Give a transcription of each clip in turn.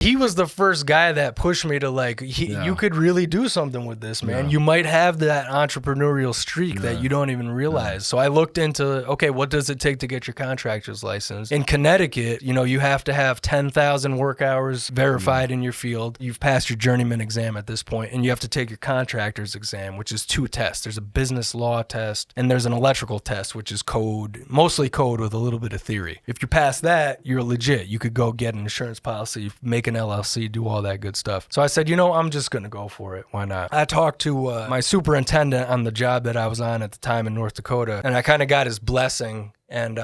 He was the first guy that pushed me to like, you could really do something with this, man. You might have that entrepreneurial streak that you don't even realize. So I looked into, okay, what does it take to get your contractor's license? In Connecticut, you know, you have to have 10,000 work hours verified in your field. You've passed your journeyman exam at this point, and you have to take your contractor's exam, which is 2 tests. There's a business law test, and there's an electrical test, which is code, mostly code with a little bit of theory. If you pass that, you're legit. You could go get an insurance policy, make an LLC, do all that good stuff. So I said, you know, I'm just going to go for it. Why not? I talked to my superintendent on the job that I was on at the time in North Dakota, and I kind of got his blessing. And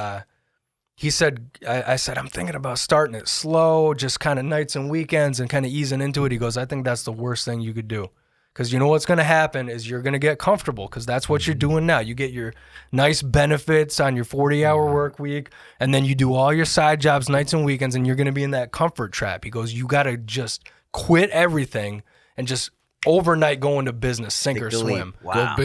he said, I said, I'm thinking about starting it slow, just kind of nights and weekends and kind of easing into it. He goes, I think that's the worst thing you could do. Because you know what's going to happen is you're going to get comfortable because that's what you're doing now. You get your nice benefits on your 40-hour work week, and then you do all your side jobs nights and weekends, and you're going to be in that comfort trap. He goes, you got to just quit everything and just overnight go into business, sink or swim. Wow. Go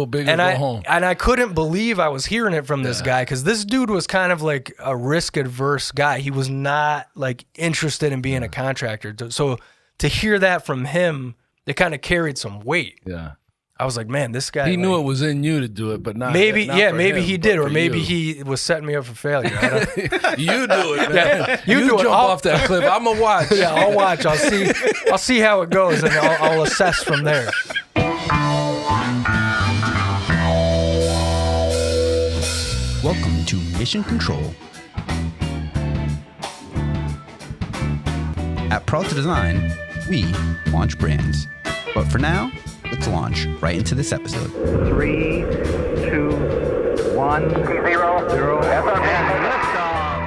bigger, and go home. And I couldn't believe I was hearing it from this guy because this dude was kind of like a risk-adverse guy. He was not like interested in being a contractor. So to hear that from him, it kind of carried some weight. Yeah. I was like, man, this guy. He knew it was in you to do it, but not. Maybe, not yeah, for maybe him, he did, or for maybe you. he was setting me up for failure. You do it, man. Yeah, you do jump it. off that cliff. I'm gonna watch. Yeah, I'll watch. I'll see how it goes, and I'll assess from there. Welcome to Mission Control. At Peralta Design, we launch brands. But for now, let's launch right into this episode. 3, 2, 1, 0, 0, and liftoff.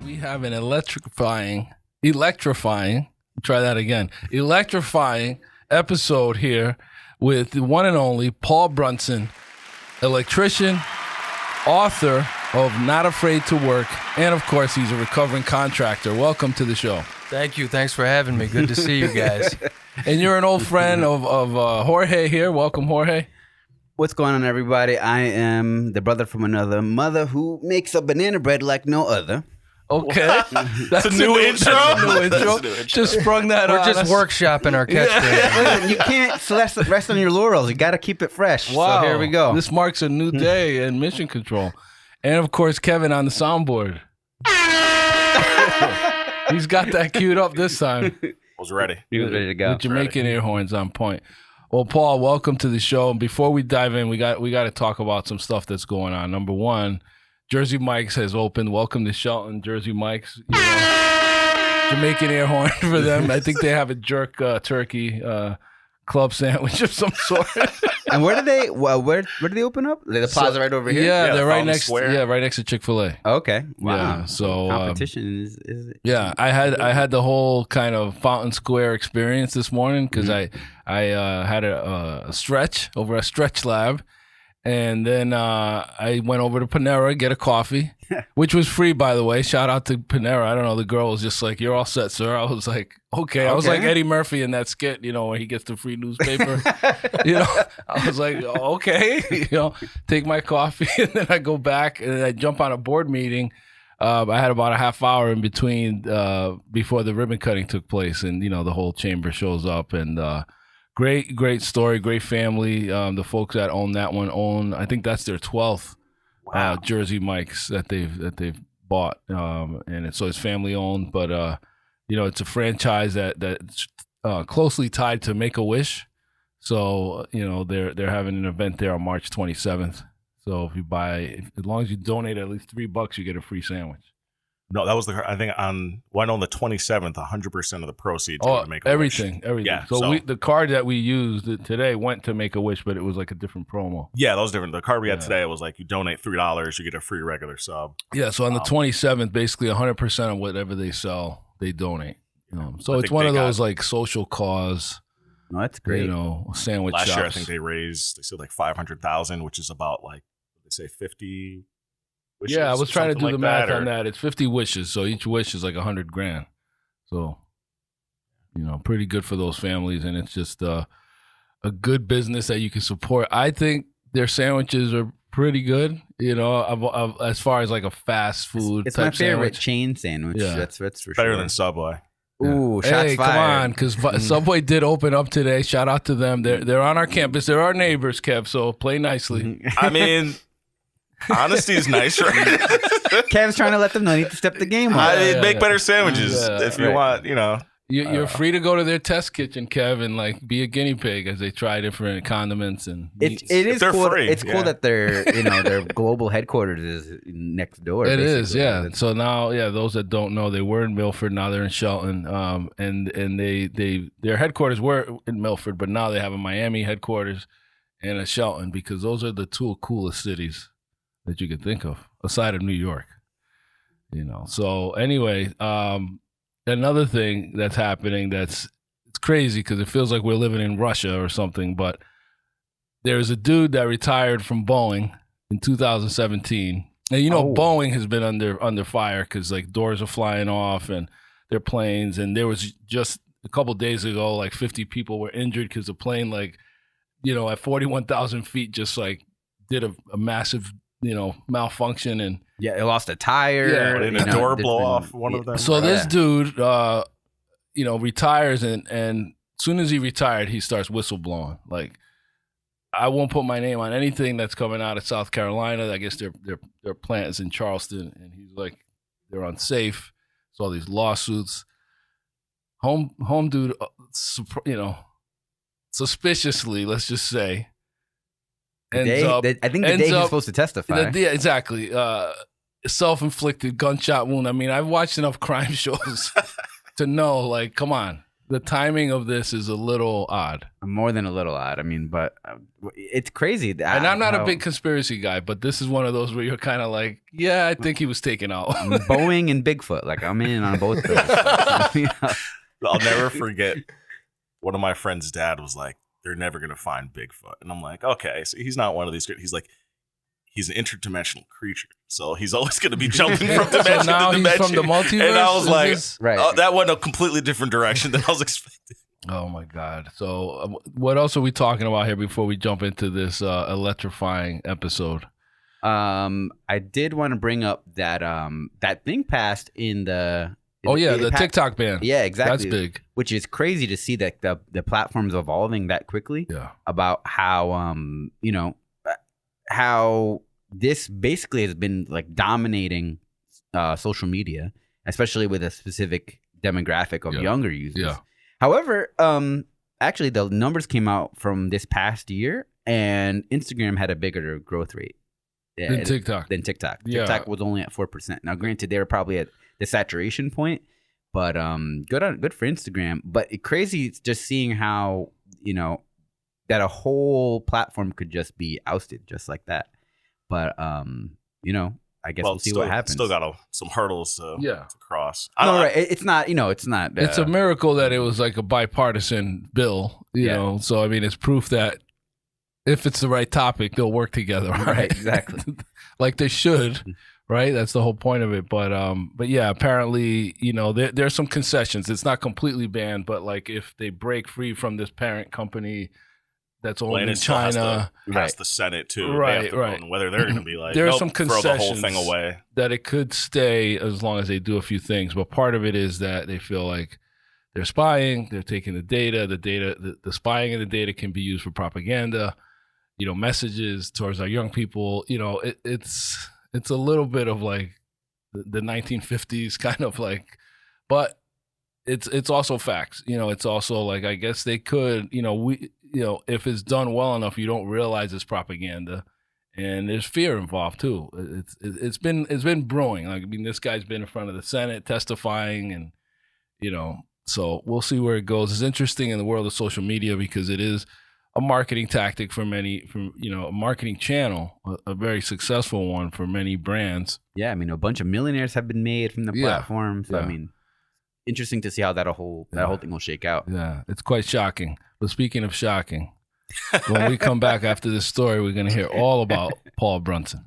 We have an electrifying, try that again, electrifying episode here with the one and only Paul Brunson, electrician, author of Not Afraid to Work, and of course, he's a recovering contractor. Welcome to the show. Thank you. Thanks for having me. Good to see you guys. And you're an old friend of Jorge here. Welcome, Jorge. What's going on, everybody? I am the brother from another mother who makes a banana bread like no other. Okay. That's a new intro. Just sprung that We're on just us. workshopping our catchphrase. Listen, you can't rest on your laurels. You got to keep it fresh. Wow. So here we go. This marks a new day in Mission Control. And of course, Kevin on the soundboard. He's got that queued up this time. Was ready. He was ready to go. With Jamaican air horns on point. Well, Paul, welcome to the show. And before we dive in, we got to talk about some stuff that's going on. Number one, Jersey Mike's has opened. Welcome to Shelton, Jersey Mike's. You know, Jamaican air horn for them. I think they have a jerk turkey club sandwich of some sort. And where do they open up? The plaza right over here? Yeah, they're right Fountain next. Square. Yeah, right next to Chick-fil-A. Okay. Wow. Yeah, so competition is yeah, I had the whole kind of Fountain Square experience this morning because I had a stretch over a stretch lab. And then I went over to Panera, get a coffee, which was free, by the way. Shout out to Panera. I don't know. The girl was just like, "You're all set, sir." I was like, okay. I was like Eddie Murphy in that skit, you know, where he gets the free newspaper. You know, I was like, okay, you know, take my coffee. And then I go back and I jump on a board meeting. I had about a half hour in between before the ribbon cutting took place. And, you know, the whole chamber shows up and great story, great family. The folks that own that one own, I think that's their 12th Jersey Mike's that they've bought, and so it's family owned. But you know, it's a franchise that's closely tied to Make-A-Wish. So you know, they're having an event there on March 27th. So if you buy, as long as you donate at least $3, you get a free sandwich. No, that was I think on the 27th, 100% of the proceeds go to Make-A-Wish. Everything. Yeah, so the card that we used today went to Make-A-Wish, but it was like a different promo. Yeah, that was different. The card we had today was like you donate $3, you get a free regular sub. Yeah, so on the 27th, basically 100% of whatever they sell, they donate. So I it's think one they of those like social cause. No, that's great. You know, sandwich Last shops. year, I think they said like 500,000, which is about like they say 50. Wishes, yeah, I was trying to do like the math that, on that. It's 50 wishes, so each wish is like $100,000. So, you know, pretty good for those families, and it's just a good business that you can support. I think their sandwiches are pretty good. You know, as far as like a fast food. It's type my favorite sandwich. chain sandwich. Yeah. That's for Better sure. than Subway. Ooh, shots Hey, fired. come on, because Subway did open up today. Shout out to them. They're on our campus. They're our neighbors, Kev. So play nicely. I mean, honesty is nice, right? Kev's trying to let them know you need to step the game up. I mean, make better sandwiches if you Right. want, you know. You're free to go to their test kitchen, Kev, and like be a guinea pig as they try different condiments and meats. It is They're cool. free, It's cool yeah. that their global headquarters is next door. It is, basically. yeah. So now, those that don't know, they were in Milford. Now they're in Shelton. And their headquarters were in Milford, but now they have a Miami headquarters and a Shelton because those are the two coolest cities that you could think of aside of New York. You know. So anyway, another thing that's happening it's crazy because it feels like we're living in Russia or something, but there's a dude that retired from Boeing in 2017. And Boeing has been under fire because like doors are flying off and their planes. And there was just a couple of days ago, like 50 people were injured because the plane, like, at 41,000 feet, just like did a massive, malfunction and. Yeah, it lost a tire. Yeah, and a door blow off one of them. So this dude, retires and as soon as he retired, he starts whistleblowing. Like, I won't put my name on anything that's coming out of South Carolina. I guess their plant is in Charleston, and he's like, they're unsafe. So all these lawsuits. Home dude, suspiciously, let's just say. I think the day he's supposed to testify. Yeah, exactly. Self-inflicted gunshot wound. I mean, I've watched enough crime shows to know, like, come on. The timing of this is a little odd. More than a little odd. I mean, but it's crazy. And I'm not a big conspiracy guy, but this is one of those where you're kind of like, yeah, I think he was taken out. Boeing and Bigfoot. Like, I'm in on both those. I'll never forget one of my friend's dad was like, they're never going to find Bigfoot. And I'm like, okay, so he's not one of these. He's like, he's an interdimensional creature. So he's always going to be jumping from dimension now to dimension. He's from the multiverse? And I was like, right. Oh, that went a completely different direction than I was expecting. Oh, my God. So what else are we talking about here before we jump into this electrifying episode? I did want to bring up that that thing passed in the... the TikTok ban. Yeah, exactly. That's big. Which is crazy to see that the platform's evolving that quickly. Yeah. About how how this basically has been like dominating social media, especially with a specific demographic of younger users. Yeah. However, actually the numbers came out from this past year, and Instagram had a bigger growth rate Than TikTok. Yeah. TikTok was only at 4%. Now, granted, they were probably at the saturation point, but good for Instagram. But crazy just seeing how that a whole platform could just be ousted just like that. But I guess we'll see what happens. Still got some hurdles to cross. Right. It's not. It's not. It's a miracle that it was like a bipartisan bill. You know, so I mean, it's proof that if it's the right topic, they'll work together. Right. Exactly. Like they should. Right, that's the whole point of it. But yeah, apparently, there's some concessions. It's not completely banned, but like if they break free from this parent company that's owned in China, has the Senate too. Right. Whether they're going to be like, there's some throw the whole concessions thing away. That it could stay as long as they do a few things. But part of it is that they feel like they're spying. They're taking the data. The spying and the data can be used for propaganda. Messages towards our young people. It's a little bit of like the 1950s kind of like, but it's also facts. It's also like, I guess they could, if it's done well enough, you don't realize it's propaganda, and there's fear involved too. It's been brewing. Like, I mean, this guy's been in front of the Senate testifying, and so we'll see where it goes. It's interesting in the world of social media because it is a marketing tactic for many, a marketing channel, a very successful one for many brands. Yeah, I mean, a bunch of millionaires have been made from the platform. So, I mean, interesting to see how that whole thing will shake out. Yeah, it's quite shocking. But speaking of shocking, when we come back after this story, we're going to hear all about Paul Brunson.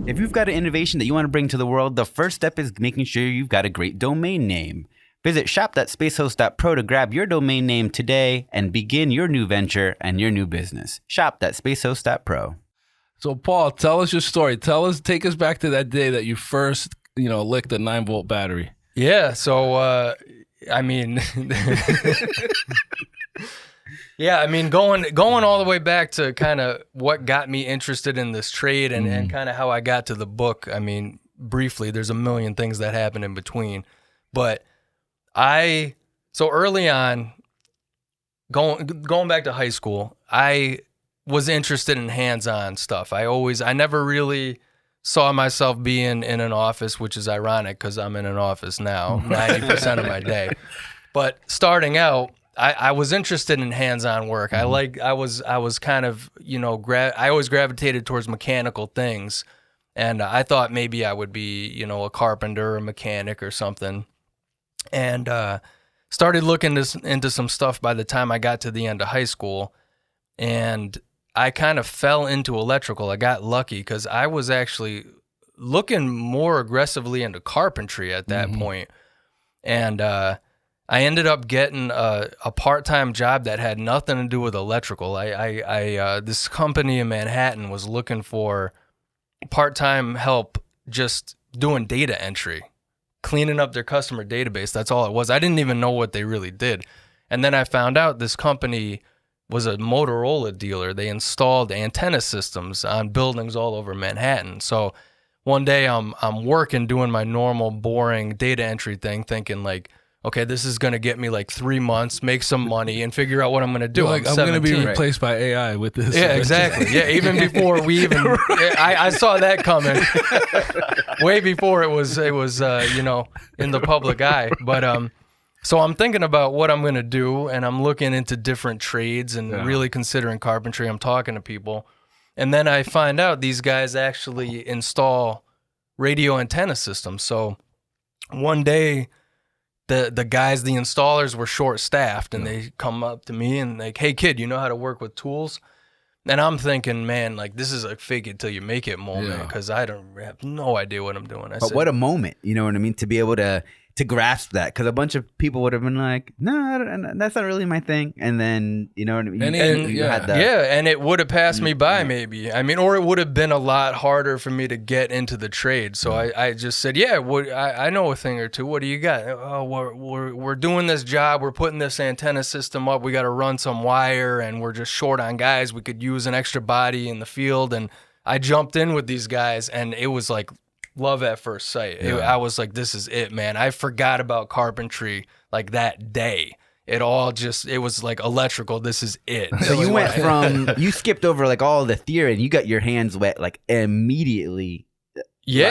If you've got an innovation that you want to bring to the world, the first step is making sure you've got a great domain name. Visit shop.spacehost.pro to grab your domain name today and begin your new venture and your new business. Shop.spacehost.pro. So Paul, tell us your story. Take us back to that day that you first, licked a 9-volt battery. Yeah. So, I mean, yeah, I mean, going all the way back to kind of what got me interested in this trade and kind of how I got to the book. I mean, briefly, there's a million things that happen in between, but so early on, going back to high school, I was interested in hands-on stuff. I never really saw myself being in an office, which is ironic because I'm in an office now 90% of my day. But starting out, I was interested in hands-on work. I was kind of, I always gravitated towards mechanical things. And I thought maybe I would be, a carpenter or a mechanic or something. And started looking into some stuff by the time I got to the end of high school. And I kind of fell into electrical. I got lucky because I was actually looking more aggressively into carpentry at that point. And I ended up getting a part-time job that had nothing to do with electrical. This company in Manhattan was looking for part-time help just doing data entry, cleaning up their customer database. That's all it was. I didn't even know what they really did. And then I found out this company was a Motorola dealer. They installed antenna systems on buildings all over Manhattan. So one day I'm working, doing my normal boring data entry thing, thinking like, okay, this is going to get me like 3 months, make some money, and figure out what I'm going to do. I'm going to be replaced by AI with this. Yeah, exactly. Yeah, even before we even, I saw that coming way before it was in the public eye. But so I'm thinking about what I'm going to do, and I'm looking into different trades and really considering carpentry. I'm talking to people, and then I find out these guys actually install radio antenna systems. So one day, the guys, the installers were short-staffed, and they come up to me and like, hey, kid, you know how to work with tools? And I'm thinking, man, like, this is a fake it till you make it moment because I have no idea what I'm doing. But what a moment, you know what I mean, to be able to grasp that, because a bunch of people would have been like, no, that's not really my thing. And then, you know what I mean? And it would have passed me by maybe. I mean, or it would have been a lot harder for me to get into the trade. So I just said, I know a thing or two. What do you got? Oh, we're doing this job. We're putting this antenna system up. We got to run some wire, and we're just short on guys. We could use an extra body in the field. And I jumped in with these guys, and it was like love at first sight. I was like, this is it, man. I forgot about carpentry like that day. It was like electrical. This is it. So you went you skipped over like all the theory, and you got your hands wet like immediately. You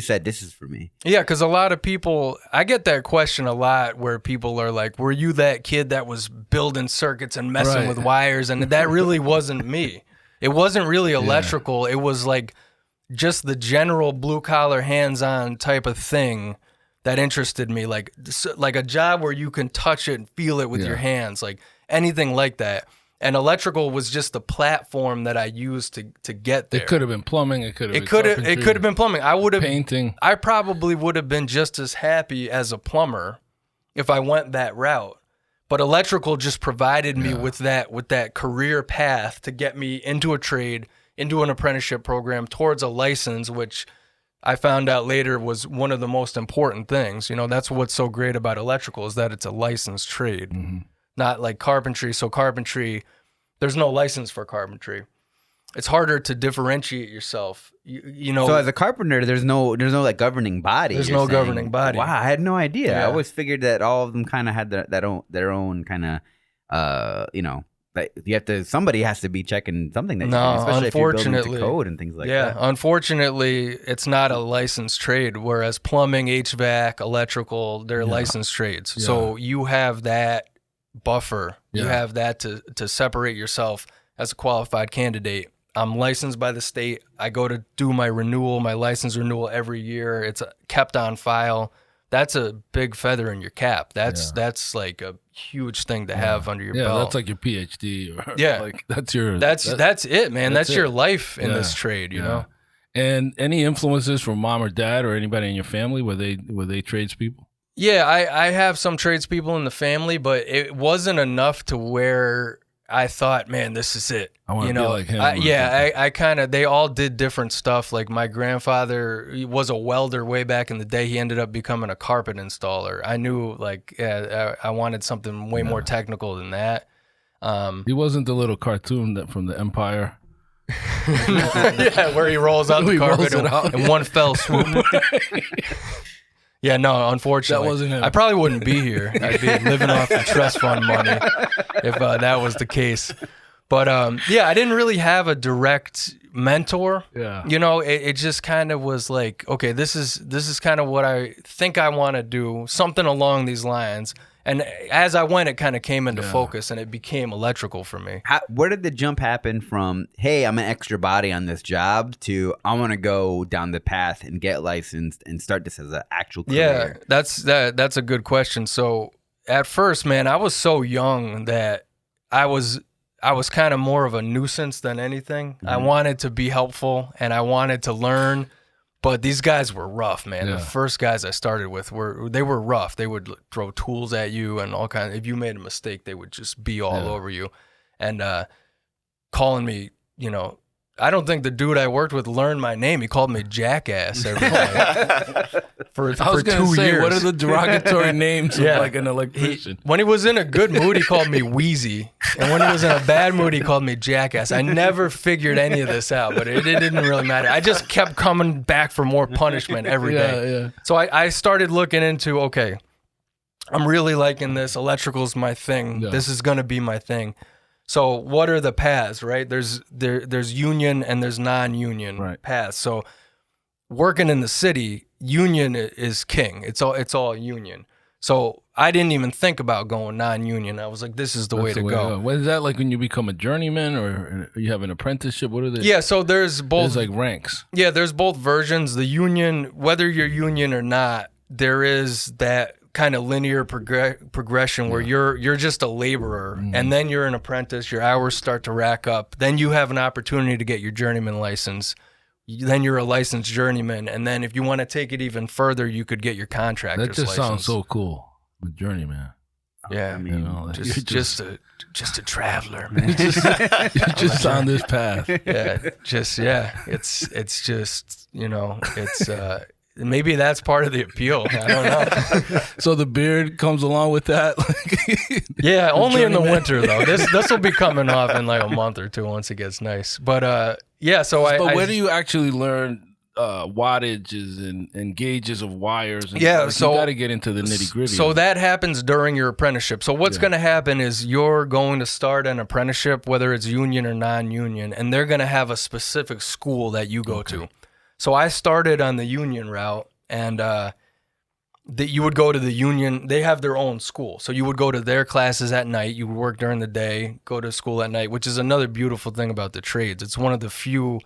said this is for me. Yeah, because a lot of people, I get that question a lot where people are like, were you that kid that was building circuits and messing with wires? And that really wasn't me. It wasn't really electrical. It was like just the general blue-collar, hands-on type of thing that interested me, like a job where you can touch it and feel it with your hands, like anything like that. And electrical was just the platform that I used to get there. It could have been plumbing. It could have been plumbing. Painting. I probably would have been just as happy as a plumber if I went that route. But electrical just provided me with that career path to get me into a trade, into an apprenticeship program, towards a license, which I found out later was one of the most important things. You know, that's what's so great about electrical, is that it's a licensed trade, not like carpentry. So carpentry, there's no license for carpentry. It's harder to differentiate yourself. You know. So as a carpenter, there's no like governing body. There's no governing body. Wow, I had no idea. Yeah. I always figured that all of them kind of had their own kind of like somebody has to be checking something that especially if you're building to code and things like that. Yeah, unfortunately, it's not a licensed trade, whereas plumbing, HVAC, electrical, they're licensed trades. Yeah. So you have that buffer. You have that to separate yourself as a qualified candidate. I'm licensed by the state. I go to do my license renewal every year. It's kept on file. That's a big feather in your cap. That's like a huge thing to have under your belt. Yeah, that's like your PhD. Like that's it, man. That's your life in this trade, you know. And any influences from mom or dad or anybody in your family? Were they tradespeople? Yeah, I have some tradespeople in the family, but it wasn't enough to where I thought, man, this is it. I want to you be know, like him. I kind of, they all did different stuff. Like my grandfather was a welder way back in the day. He ended up becoming a carpet installer. I knew like, I wanted something way more technical than that. He wasn't the little cartoon that from the Empire. Yeah, where he rolls out the He rolls carpet it out. in one fell swoop. Yeah, no, unfortunately. That wasn't him. I probably wouldn't be here. I'd be living off the trust fund money if that was the case. But yeah, I didn't really have a direct mentor. Yeah. You know, it just kind of was like, okay, this is kind of what I think I want to do, something along these lines. And as I went, it kind of came into focus, and it became electrical for me. Where did the jump happen from, hey, I'm an extra body on this job, to I want to go down the path and get licensed and start this as an actual career? Yeah, that's a good question. So at first, man, I was so young that I was kind of more of a nuisance than anything. I wanted to be helpful, and I wanted to learn. But these guys were rough, man. Yeah. The first guys I started with were rough. They would throw tools at you and all kinds. If you made a mistake, they would just be all over you, and calling me. You know, I don't think the dude I worked with learned my name. He called me Jackass every day for 2 years. What are the derogatory names of like an electrician? When he was in a good mood, he called me Wheezy. And when he was in a bad mood, he called me Jackass. I never figured any of this out, but it didn't really matter. I just kept coming back for more punishment every day. Yeah. So I started looking into, okay, I'm really liking this. Electrical's my thing. Yeah. This is going to be my thing. So what are the paths, right? There's union and there's non-union paths. So working in the city, union is king. It's all union. So I didn't even think about going non-union. I was like, this is the way to go. What is that like when you become a journeyman or you have an apprenticeship? What are they? Yeah, so there's both. There's like ranks. Yeah, there's both versions. The union, whether you're union or not, there is that kind of linear progression where you're just a laborer, and then you're an apprentice. Your hours start to rack up. Then you have an opportunity to get your journeyman license. Then you're a licensed journeyman, and then if you want to take it even further, you could get your contractor's That just license. sounds so cool. With journeyman. Yeah, I mean, You know, just a traveler, man. you're just on this path. It's just, you know, it's maybe that's part of the appeal. I don't know. So the beard comes along with that. Yeah, only in the journeyman. winter though. This will be coming off in like a month or two once it gets nice. But yeah, so But where do you actually learn wattages and gauges of wires? And so you got to get into the nitty gritty. So that happens during your apprenticeship. So what's going to happen is you're going to start an apprenticeship, whether it's union or non-union, and they're going to have a specific school that you go to. So I started on the union route, and you would go to the union. They have their own school. So you would go to their classes at night. You would work during the day, go to school at night, which is another beautiful thing about the trades. It's one of the few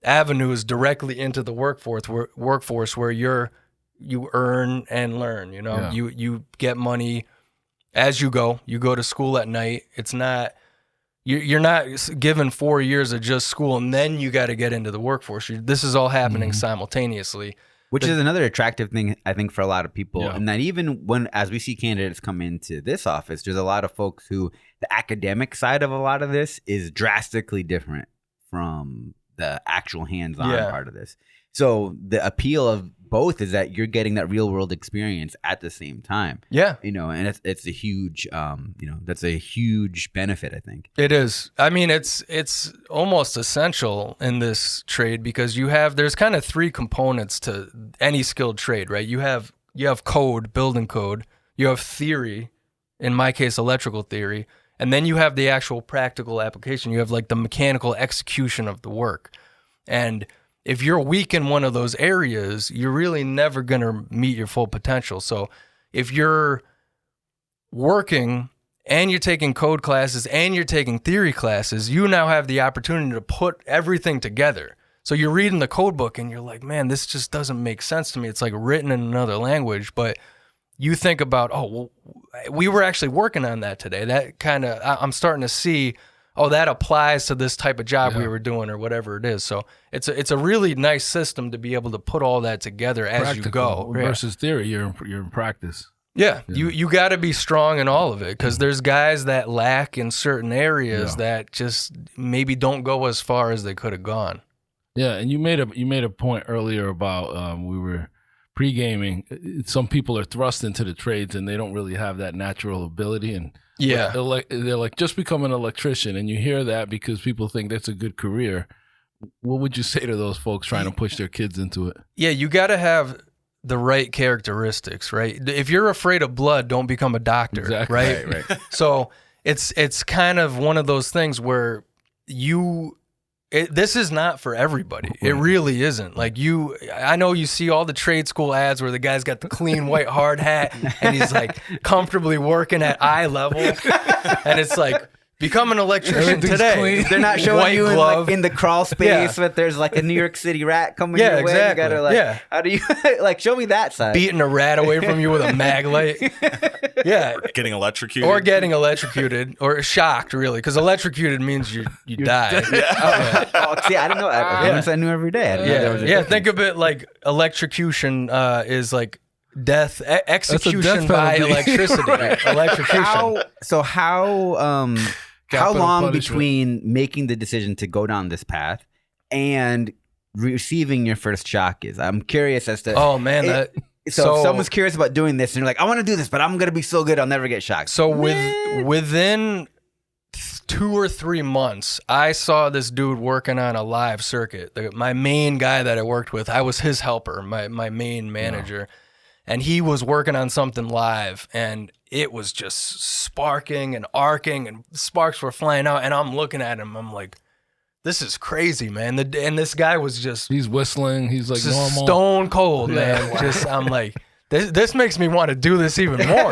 avenues directly into the workforce where you earn and learn. You know, you get money as you go. You go to school at night. It's not you're not given 4 years of just school and then you got to get into the workforce. This is all happening simultaneously. Which is another attractive thing, I think, for a lot of people. Yeah. And that even as we see candidates come into this office, there's a lot of folks who the academic side of a lot of this is drastically different from the actual hands-on part of this. So the appeal of both is that you're getting that real-world experience at the same time. Yeah. You know, and it's a huge, that's a huge benefit, I think. It is. I mean, it's almost essential in this trade because there's kind of three components to any skilled trade, right? You have code, building code. You have theory, in my case, electrical theory. And then you have the actual practical application. You have like the mechanical execution of the work. And if you're weak in one of those areas, you're really never going to meet your full potential. So if you're working and you're taking code classes and you're taking theory classes, you now have the opportunity to put everything together. So you're reading the code book and you're like, man, this just doesn't make sense to me. It's like written in another language, but you think about, we were actually working on that today. That kind of, I'm starting to see, that applies to this type of job we were doing or whatever it is. So it's a really nice system to be able to put all that together as you go. Versus theory, you're in practice. Yeah, you got to be strong in all of it because there's guys that lack in certain areas that just maybe don't go as far as they could have gone. Yeah, and you made a point earlier about we were pre-gaming. Some people are thrust into the trades and they don't really have that natural ability. And they're like just become an electrician, and you hear that because people think that's a good career. What would you say to those folks trying to push their kids into it? Yeah, you got to have the right characteristics, right? If you're afraid of blood, don't become a doctor, exactly. Right. So it's kind of one of those things where this is not for everybody. It really isn't. Like I know you see all the trade school ads where the guy's got the clean white hard hat and he's like comfortably working at eye level, and it's like, become an electrician today. Clean. They're not showing you in the crawl space, but there's like a New York City rat coming your way. Exactly. You gotta how do you show me that side? Beating a rat away from you with a mag light. Yeah. Getting electrocuted. Or getting electrocuted or shocked, really, because electrocuted means you die. See, I didn't know that. I knew every day. Think of it like electrocution is like death, execution death by penalty. electricity. Electrocution. How long between making the decision to go down this path and receiving your first shock is? I'm curious as to. Oh man, so if someone's curious about doing this and you're like, I want to do this, but I'm gonna be so good I'll never get shocked. So within 2 or 3 months, I saw this dude working on a live circuit. My main guy that I worked with, I was his helper, my main manager. And he was working on something live, and it was just sparking and arcing, and sparks were flying out. And I'm looking at him, I'm like, this is crazy, man. And this guy was he's whistling. He's like just normal. stone cold, man. I'm like, this makes me want to do this even more.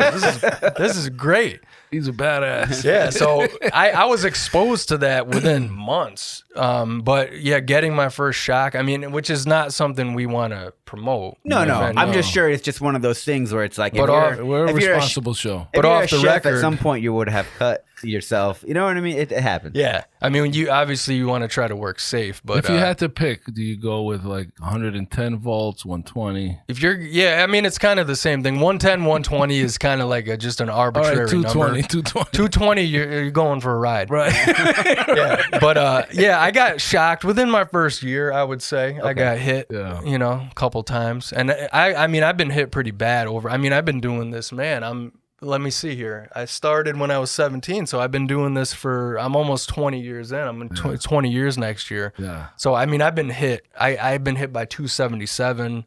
This is great. He's a badass. Yeah, so I was exposed to that within months. But yeah, getting my first shock, I mean, which is not something we want to promote. No. I'm just sure it's just one of those things where it's like, we're a responsible show. But off the record, at some point you would have cut yourself. You know what I mean? It happens. Yeah, I mean, you want to try to work safe. But if you had to pick, do you go with like 110 volts, 120? I mean, it's kind of the same thing. 110, 120 is kind of like just an arbitrary 220, number. 220. 220, you're going for a ride. Right. Yeah. But I got shocked within my first year, I would say. Okay. I got hit, a couple times. And I mean, I've been hit pretty bad I've been doing this, man. Let me see here. I started when I was 17, so I've been doing this I'm almost 20 years in. I'm in 20 years next year. Yeah. So, I mean, I've been hit. I've been hit by 277.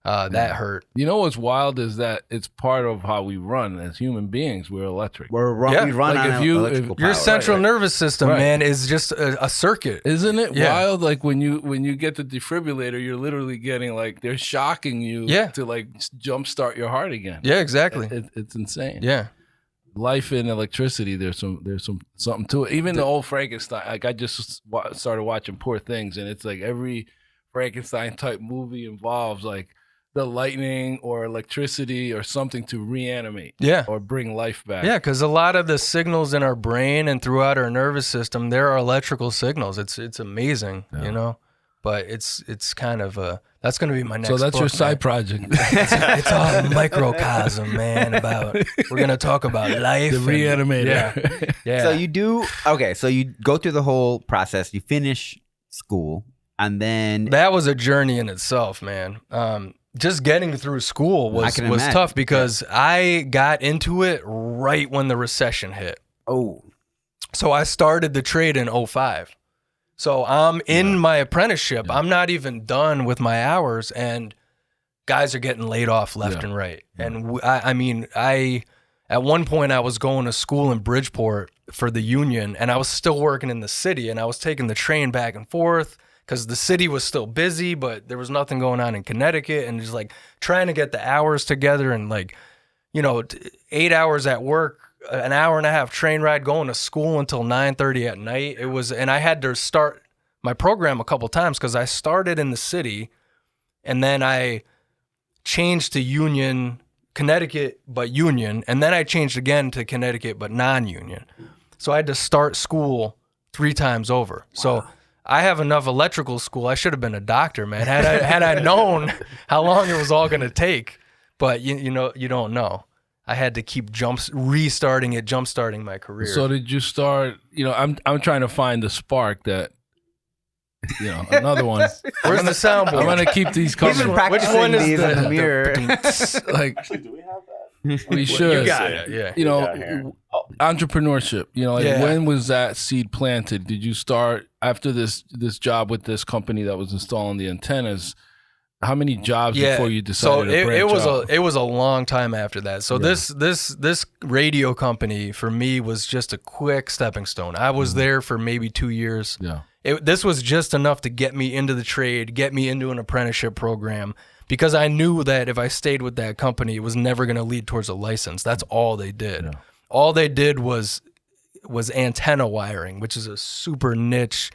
That hurt. You know what's wild is that it's part of how we run as human beings. We're electric. We run like on electrical power. Your central nervous system, man, is just a circuit. Isn't it wild? Like when you get the defibrillator, you're literally getting like they're shocking you to like jumpstart your heart again. Yeah, exactly. It's insane. Yeah. Life in electricity. There's something to it. Even the old Frankenstein. Like I just started watching Poor Things, and it's like every Frankenstein type movie involves like the lightning or electricity or something to reanimate or bring life back. Yeah, because a lot of the signals in our brain and throughout our nervous system, there are electrical signals. It's amazing, but it's kind of that's going to be my next book. So that's your side project. It's all a microcosm, man, we're going to talk about life. The reanimator. Yeah. So you go through the whole process, you finish school, and then... That was a journey in itself, man. Just getting through school was tough because I got into it right when the recession hit. Oh. So I started the trade in 2005. So I'm in my apprenticeship. I'm not even done with my hours, and guys are getting laid off left and right. And I at one point I was going to school in Bridgeport for the union, and I was still working in the city, and I was taking the train back and forth because the city was still busy, but there was nothing going on in Connecticut, and just like trying to get the hours together, and like, 8 hours at work, an hour and a half train ride, going to school until 9:30 at night. And I had to start my program a couple times because I started in the city, and then I changed to union, Connecticut, but union, and then I changed again to Connecticut, but non-union. So I had to start school 3 times over. Wow. So I have enough electrical school. I should have been a doctor, man. Had I known how long it was all going to take, but you don't know. I had to keep jump-starting my career. So did you start? I'm trying to find the spark that. Another one. Where's the soundboard? I'm gonna keep these coming. He's been practicing one is these the- in the mirror. Like Actually, do we have that? we should. You got it. Yeah. got here. Entrepreneurship. Yeah. When was that seed planted? Did you start after this job with this company that was installing the antennas? How many jobs before you decided to branch out? It was a long time after that. So this radio company for me was just a quick stepping stone. I was there for maybe 2 years. Yeah. This was just enough to get me into the trade, get me into an apprenticeship program, because I knew that if I stayed with that company, it was never going to lead towards a license. That's all they did. Yeah. All they did was antenna wiring, which is a super niche,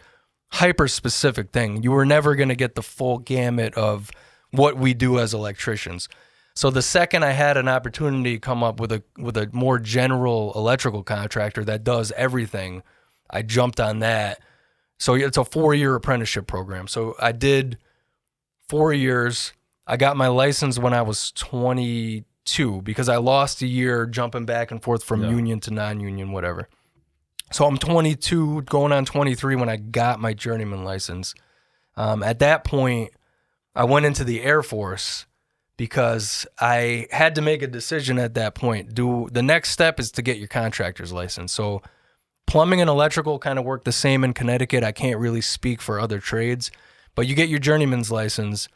hyper specific thing. You were never going to get the full gamut of what we do as electricians. So the second I had an opportunity to come up with a more general electrical contractor that does everything, I jumped on that. So it's a 4-year apprenticeship program. So I did 4 years. I got my license when I was 22 because I lost a year jumping back and forth from union to non-union, whatever. So I'm 22, going on 23 when I got my journeyman license. At that point, I went into the Air Force because I had to make a decision at that point. The next step is to get your contractor's license. So plumbing and electrical kind of work the same in Connecticut. I can't really speak for other trades, but you get your journeyman's license.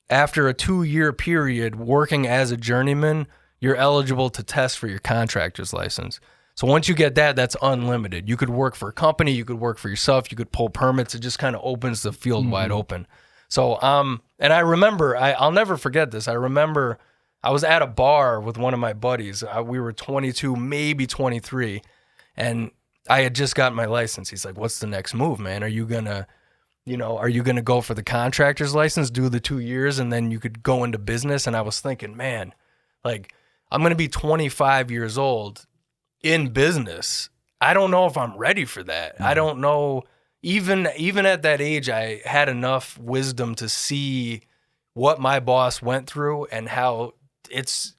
After a 2-year period working as a journeyman, you're eligible to test for your contractor's license. So once you get that, that's unlimited. You could work for a company, you could work for yourself, you could pull permits. It just kind of opens the field wide open. So, and I remember, I'll never forget this. I remember I was at a bar with one of my buddies. We were 22, maybe 23, and I had just gotten my license. He's like, "What's the next move, man? Are you gonna go for the contractor's license, do the 2 years, and then you could go into business?" And I was thinking, man, like, I'm gonna be 25 years old in business. I don't know if I'm ready for that. I don't know. Even at that age, I had enough wisdom to see what my boss went through and how it's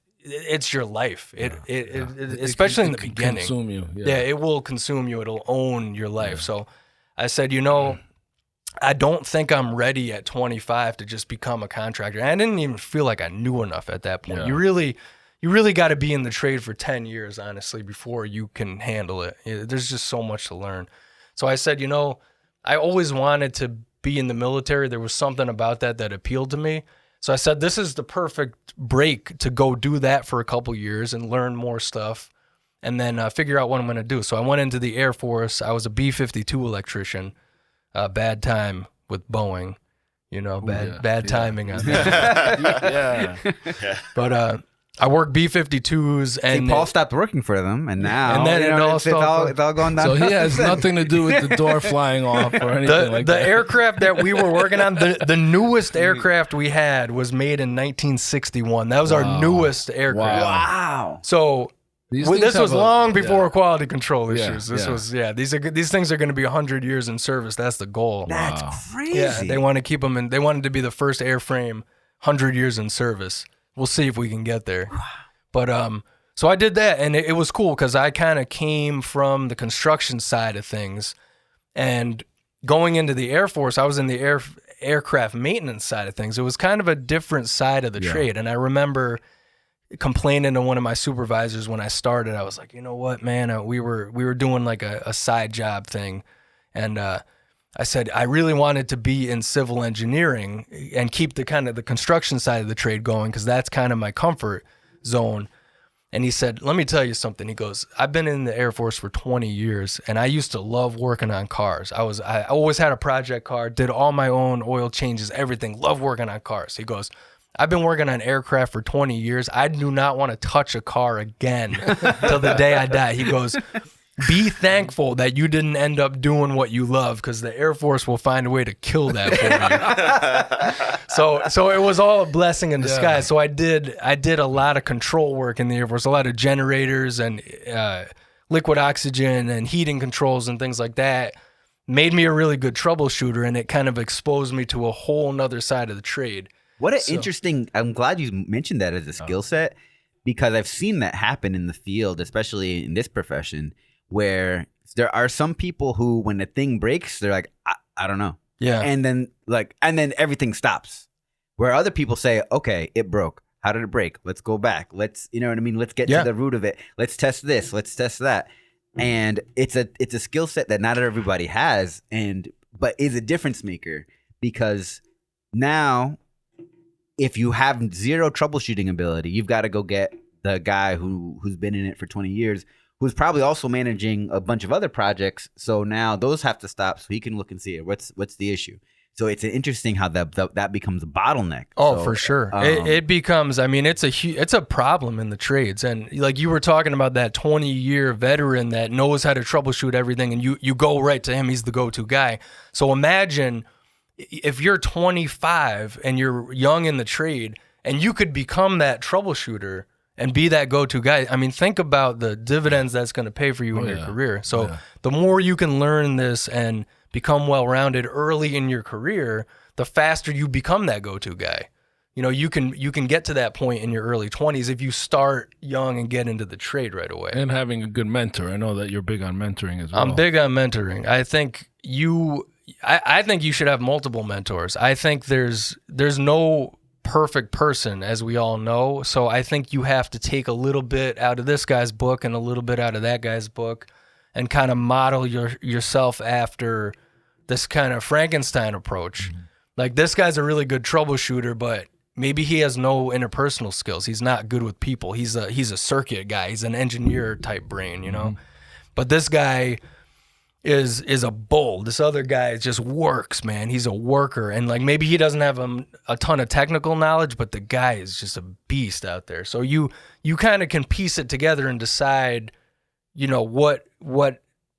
your life. Especially in the beginning. Consume you. Yeah, it will consume you. It'll own your life. Yeah. So I said, I don't think I'm ready at 25 to just become a contractor. And I didn't even feel like I knew enough at that point. Yeah. You really got to be in the trade for 10 years, honestly, before you can handle it. There's just so much to learn. So I said, I always wanted to be in the military. There was something about that appealed to me. So I said, this is the perfect break to go do that for a couple years and learn more stuff and then figure out what I'm going to do. So I went into the Air Force. I was a B-52 electrician. Bad time with Boeing, bad timing on that. But I worked B-52s, and Paul stopped working for them, and now then it's all going down. So he has nothing to do with the door flying off or anything like that. The aircraft that we were working on, the newest aircraft we had was made in 1961. That was our newest aircraft. Wow. So this was long before quality control issues. These things are going to be 100 years in service. That's the goal. That's crazy. Yeah, they want to keep them in. They wanted to be the first airframe 100 years in service. We'll see if we can get there. But so I did that, and it was cool because I kind of came from the construction side of things, and going into the Air Force, I was in the aircraft maintenance side of things. It was kind of a different side of the trade, and I remember complaining to one of my supervisors when I started. I was like, you know what, man, we were doing like a side job thing, and I said I really wanted to be in civil engineering and keep the kind of the construction side of the trade going because that's kind of my comfort zone. And he said, let me tell you something. He goes, I've been in the Air Force for 20 years, and I used to love working on cars. I always had a project car, did all my own oil changes, everything, love working on cars. He goes, I've been working on aircraft for 20 years. I do not want to touch a car again till the day I die. He goes, be thankful that you didn't end up doing what you love because the Air Force will find a way to kill that for you. So it was all a blessing in disguise. Yeah. So I did a lot of control work in the Air Force, a lot of generators and liquid oxygen and heating controls and things like that. Made me a really good troubleshooter, and it kind of exposed me to a whole nother side of the trade. What an interesting, I'm glad you mentioned that as a skill set. because I've seen that happen in the field, especially in this profession, where there are some people who, when a thing breaks, they're like, I don't know. Yeah. And then everything stops. Where other people say, okay, it broke. How did it break? Let's go back. Let's, you know what I mean? Let's get to the root of it. Let's test this. Let's test that. And it's a skill set that not everybody has, but is a difference maker, because now if you have zero troubleshooting ability, you've got to go get the guy who's been in it for 20 years, who's probably also managing a bunch of other projects. So now those have to stop so he can look and see what's the issue. So it's interesting how that becomes a bottleneck. Oh, so, for sure. It becomes, I mean, it's a problem in the trades. And like you were talking about that 20-year veteran that knows how to troubleshoot everything, and you go right to him. He's the go-to guy. So imagine if you're 25 and you're young in the trade and you could become that troubleshooter and be that go-to guy. I mean, think about the dividends that's going to pay for you in your career. So the more you can learn this and become well-rounded early in your career, the faster you become that go-to guy. You know, you can get to that point in your early 20s if you start young and get into the trade right away. And having a good mentor. I know that you're big on mentoring as well. I'm big on mentoring. I think I think you should have multiple mentors. I think there's no perfect person, as we all know. So I think you have to take a little bit out of this guy's book and a little bit out of that guy's book, and kind of model yourself after this kind of Frankenstein approach. Mm-hmm. Like, this guy's a really good troubleshooter, but maybe he has no interpersonal skills. He's not good with people. He's a circuit guy. He's an engineer type brain, you know? Mm-hmm. But this guy is a bull. This other guy just works, man. He's a worker. And like, maybe he doesn't have a ton of technical knowledge, but the guy is just a beast out there. So you kind of can piece it together and decide, you know, what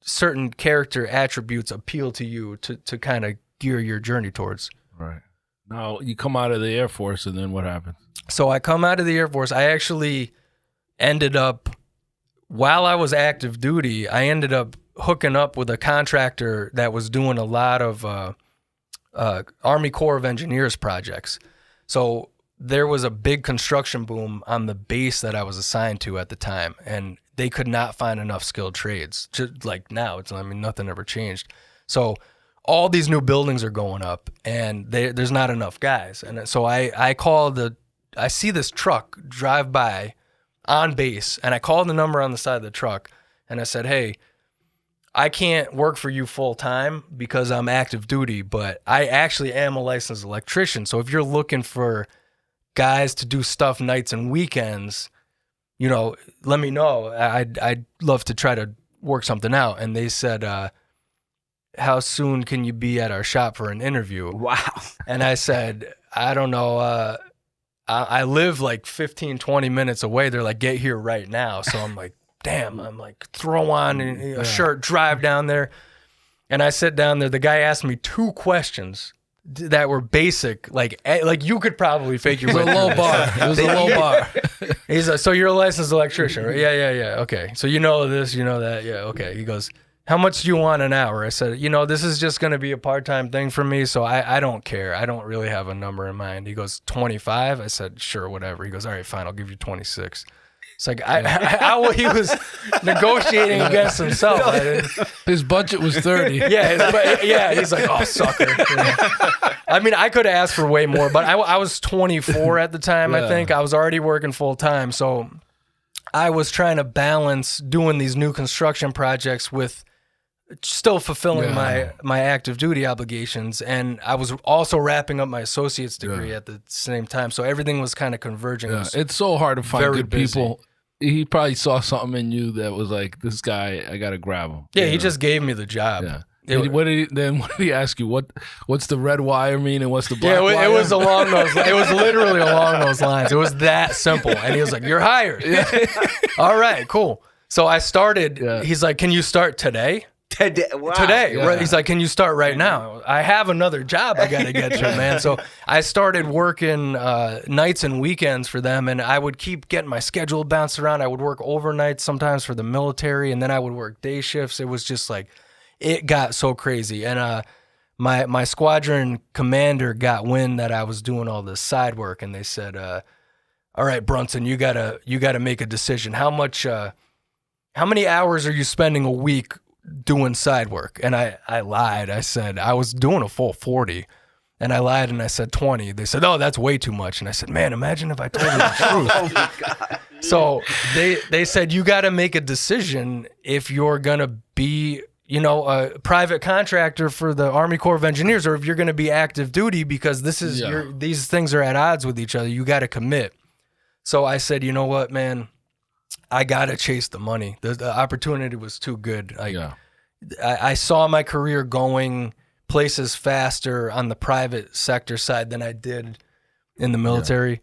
certain character attributes appeal to you to kind of gear your journey towards. Right. Now, you come out of the Air Force, and then what happens? So I come out of the Air Force. I actually ended up, while I was active duty, I ended up hooking up with a contractor that was doing a lot of Army Corps of Engineers projects. So there was a big construction boom on the base that I was assigned to at the time, and they could not find enough skilled trades. Just like now, nothing ever changed. So all these new buildings are going up, and there's not enough guys. And so I see this truck drive by on base, and I called the number on the side of the truck, and I said, hey, I can't work for you full time because I'm active duty, but I actually am a licensed electrician. So if you're looking for guys to do stuff nights and weekends, you know, let me know. I'd love to try to work something out. And they said, how soon can you be at our shop for an interview? Wow. And I said, I don't know. I live like 15, 20 minutes away. They're like, get here right now. So I'm like, damn. I'm like, throw on a shirt, drive down there. And I sit down there. The guy asked me 2 questions that were basic, like you could probably fake your way through low this. bar. It was a low bar. He's like, so you're a licensed electrician, right? Yeah. Okay. So you know this, you know that. Yeah. Okay. He goes, how much do you want an hour? I said, you know, this is just going to be a part-time thing for me, so I don't care. I don't really have a number in mind. He goes, 25? I said, sure, whatever. He goes, all right, fine, I'll give you 26. It's like, he was negotiating against himself. His budget was 30. Yeah, he's like, oh, sucker. Yeah. I mean, I could have asked for way more, but I was 24 at the time, I think. I was already working full-time, so I was trying to balance doing these new construction projects with still fulfilling my active duty obligations, and I was also wrapping up my associate's degree at the same time, so everything was kind of converging. It's so hard to find good people. He probably saw something in you that was like, this guy, I gotta grab him. Yeah, he just gave me the job. Yeah. What did he ask you? What's the red wire mean and what's the black wire? It was along those. It was literally along those lines. It was that simple. And he was like, "You're hired." All right, cool. So I started. He's like, "Can you start today?" Wow. Today. Yeah. He's like, can you start right now? I have another job I got to get to, man. So I started working nights and weekends for them, and I would keep getting my schedule bounced around. I would work overnight sometimes for the military, and then I would work day shifts. It was just like, it got so crazy. And my squadron commander got wind that I was doing all this side work, and they said, all right, Brunson, you gotta make a decision. How many hours are you spending a week doing side work? And I lied. I said I was doing a full 40. And I lied and I said 20. They said, oh, that's way too much. And I said, man, imagine if I told you the truth. Oh my God. So they said, you got to make a decision if you're going to be, a private contractor for the Army Corps of Engineers, or if you're going to be active duty, because these things are at odds with each other. You got to commit. So I said, you know what, man, I got to chase the money. The opportunity was too good. I saw my career going places faster on the private sector side than I did in the military,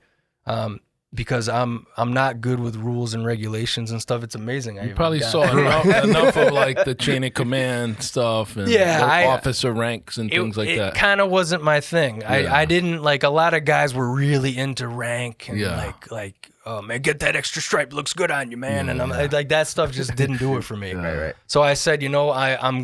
because I'm not good with rules and regulations and stuff. It's amazing. You probably saw enough of like the chain of command stuff and officer ranks and things like that. It kind of wasn't my thing. I didn't like. A lot of guys were really into rank and like oh man, get that extra stripe, looks good on you, man. And I'm like, that stuff just didn't do it for me. Right. So I said, I'm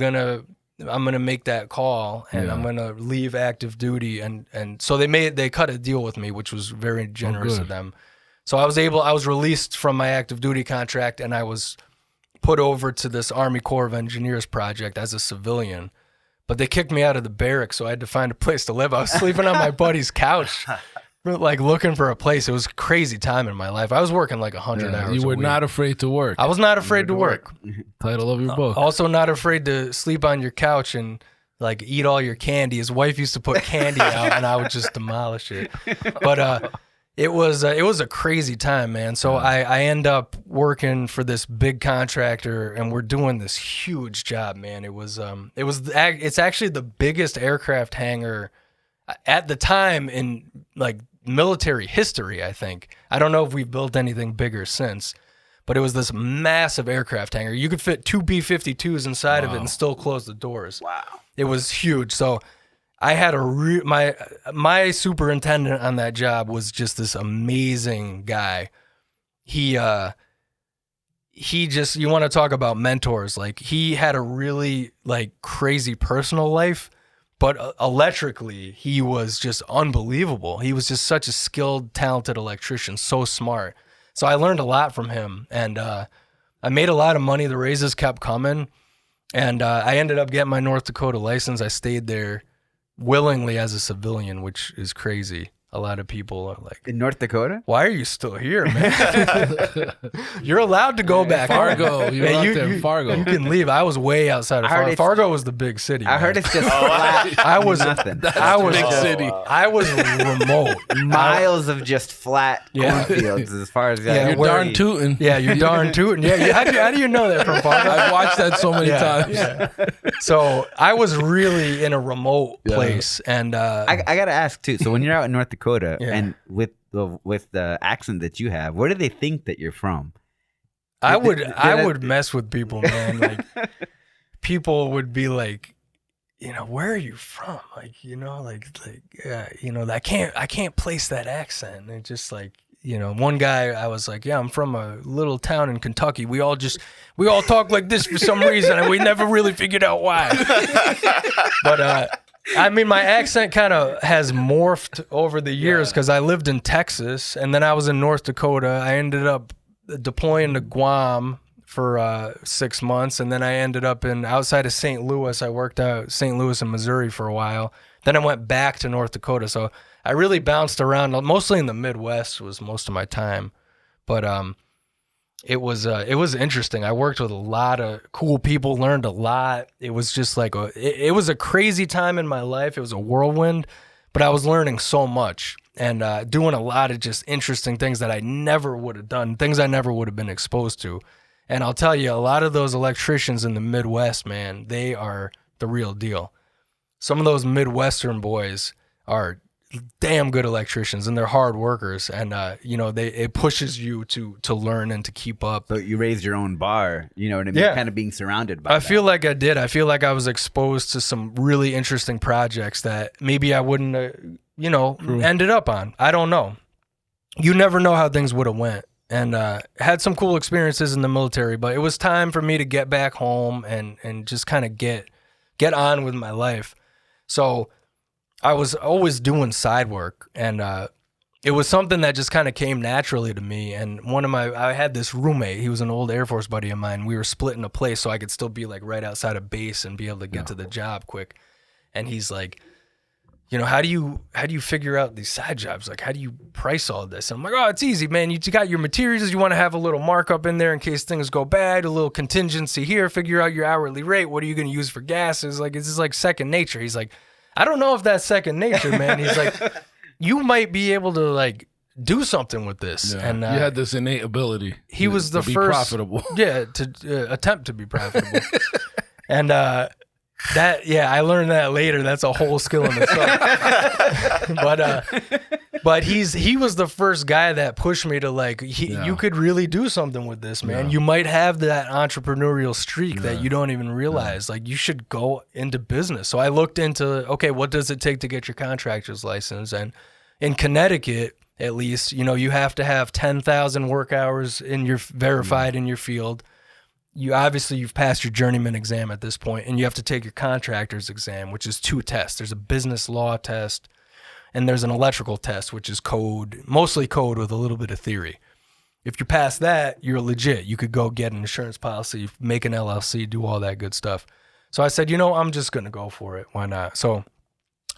gonna make that call, and I'm gonna leave active duty, and so they cut a deal with me, which was very generous of them. So I was released from my active duty contract, and I was put over to this Army Corps of Engineers project as a civilian. But they kicked me out of the barracks, so I had to find a place to live. I was sleeping on my buddy's couch, like looking for a place. It was a crazy time in my life. I was working like 100 hours. You were a week. not afraid to work. I was not afraid to work. Title of your book. Also not afraid to sleep on your couch and like eat all your candy. His wife used to put candy out, and I would just demolish it. But it was a crazy time, man. So I end up working for this big contractor, and we're doing this huge job, man. It's actually the biggest aircraft hangar at the time in like military history, I think. I don't know if we've built anything bigger since, but it was this massive aircraft hangar. You could fit 2 B-52s inside of it and still close the doors. Wow. It was huge. So I had my superintendent on that job was just this amazing guy. He just, you want to talk about mentors. Like, he had a really like crazy personal life, but electrically, he was just unbelievable. He was just such a skilled, talented electrician, so smart. So I learned a lot from him, and I made a lot of money. The raises kept coming, and I ended up getting my North Dakota license. I stayed there willingly as a civilian, which is crazy. A lot of people are like, in North Dakota? why are you still here, man? You're allowed to go back. Fargo. You were out there in Fargo. You can leave. I was way outside of Fargo. Fargo was the big city. I heard it's just flat. I was nothing. I was big city. I was remote. Miles of just flat cornfields as far as Yeah, You're darn tootin'. Yeah, you're darn tootin'. Yeah, how do you know that from Fargo? I've watched that so many times. Yeah. So I was really in a remote place, and I gotta ask too. So when you're out in North Dakota Yeah. and with the accent that you have, where do they think that you're from? I would mess with people, man. Like, people would be like, where are you from? Like, I can't place that accent. And just like, one guy, I was like, yeah, I'm from a little town in Kentucky. We all talk like this for some reason, and we never really figured out why. But I mean, my accent kind of has morphed over the years because I lived in Texas, and then I was in North Dakota. I ended up deploying to Guam for 6 months, and then I ended up outside of St. Louis. I worked out St. Louis and Missouri for a while. Then I went back to North Dakota. So I really bounced around, mostly in the Midwest was most of my time. But it was interesting. I worked with a lot of cool people, learned a lot. It was just like it was a crazy time in my life. It was a whirlwind, but I was learning so much and doing a lot of just interesting things that I never would have done, things I never would have been exposed to. And I'll tell you, a lot of those electricians in the Midwest, man, they are the real deal. Some of those Midwestern boys are damn good electricians, and they're hard workers, and it pushes you to learn and to keep up. So you raised your own bar, you know what I mean? Yeah. Kind of being surrounded by feel like I did. I feel like I was exposed to some really interesting projects that maybe I wouldn't ended up on. I don't know. You never know how things would have went. And had some cool experiences in the military, but it was time for me to get back home and just kind of get on with my life. So I was always doing side work, and it was something that just kind of came naturally to me. And I had this roommate. He was an old Air Force buddy of mine. We were splitting a place so I could still be like right outside of base and be able to get to the job quick. And he's like, you know, how do you figure out these side jobs? Like, how do you price all this? And I'm like, oh, it's easy, man. You got your materials. You want to have a little markup in there in case things go bad, a little contingency here, figure out your hourly rate. What are you going to use for gases? Like, it's just like second nature. He's like, I don't know if that's second nature, man. He's like, you might be able to like do something with this. Yeah. And you had this innate ability. He was the to be first profitable. Yeah, to attempt to be profitable. And I learned that later. That's a whole skill in itself. But he was the first guy that pushed me to like, you could really do something with this, man. You might have that entrepreneurial streak that you don't even realize. Like, you should go into business. So I looked into, okay, what does it take to get your contractor's license? And in Connecticut, at least, you know, you have to have 10,000 work hours verified in your field. You've passed your journeyman exam at this point, and you have to take your contractor's exam, which is 2 tests. There's a business law test, and there's an electrical test, which is code, mostly code with a little bit of theory. If you pass that, you're legit. You could go get an insurance policy, make an LLC, do all that good stuff. So I said, you know, I'm just going to go for it. Why not? So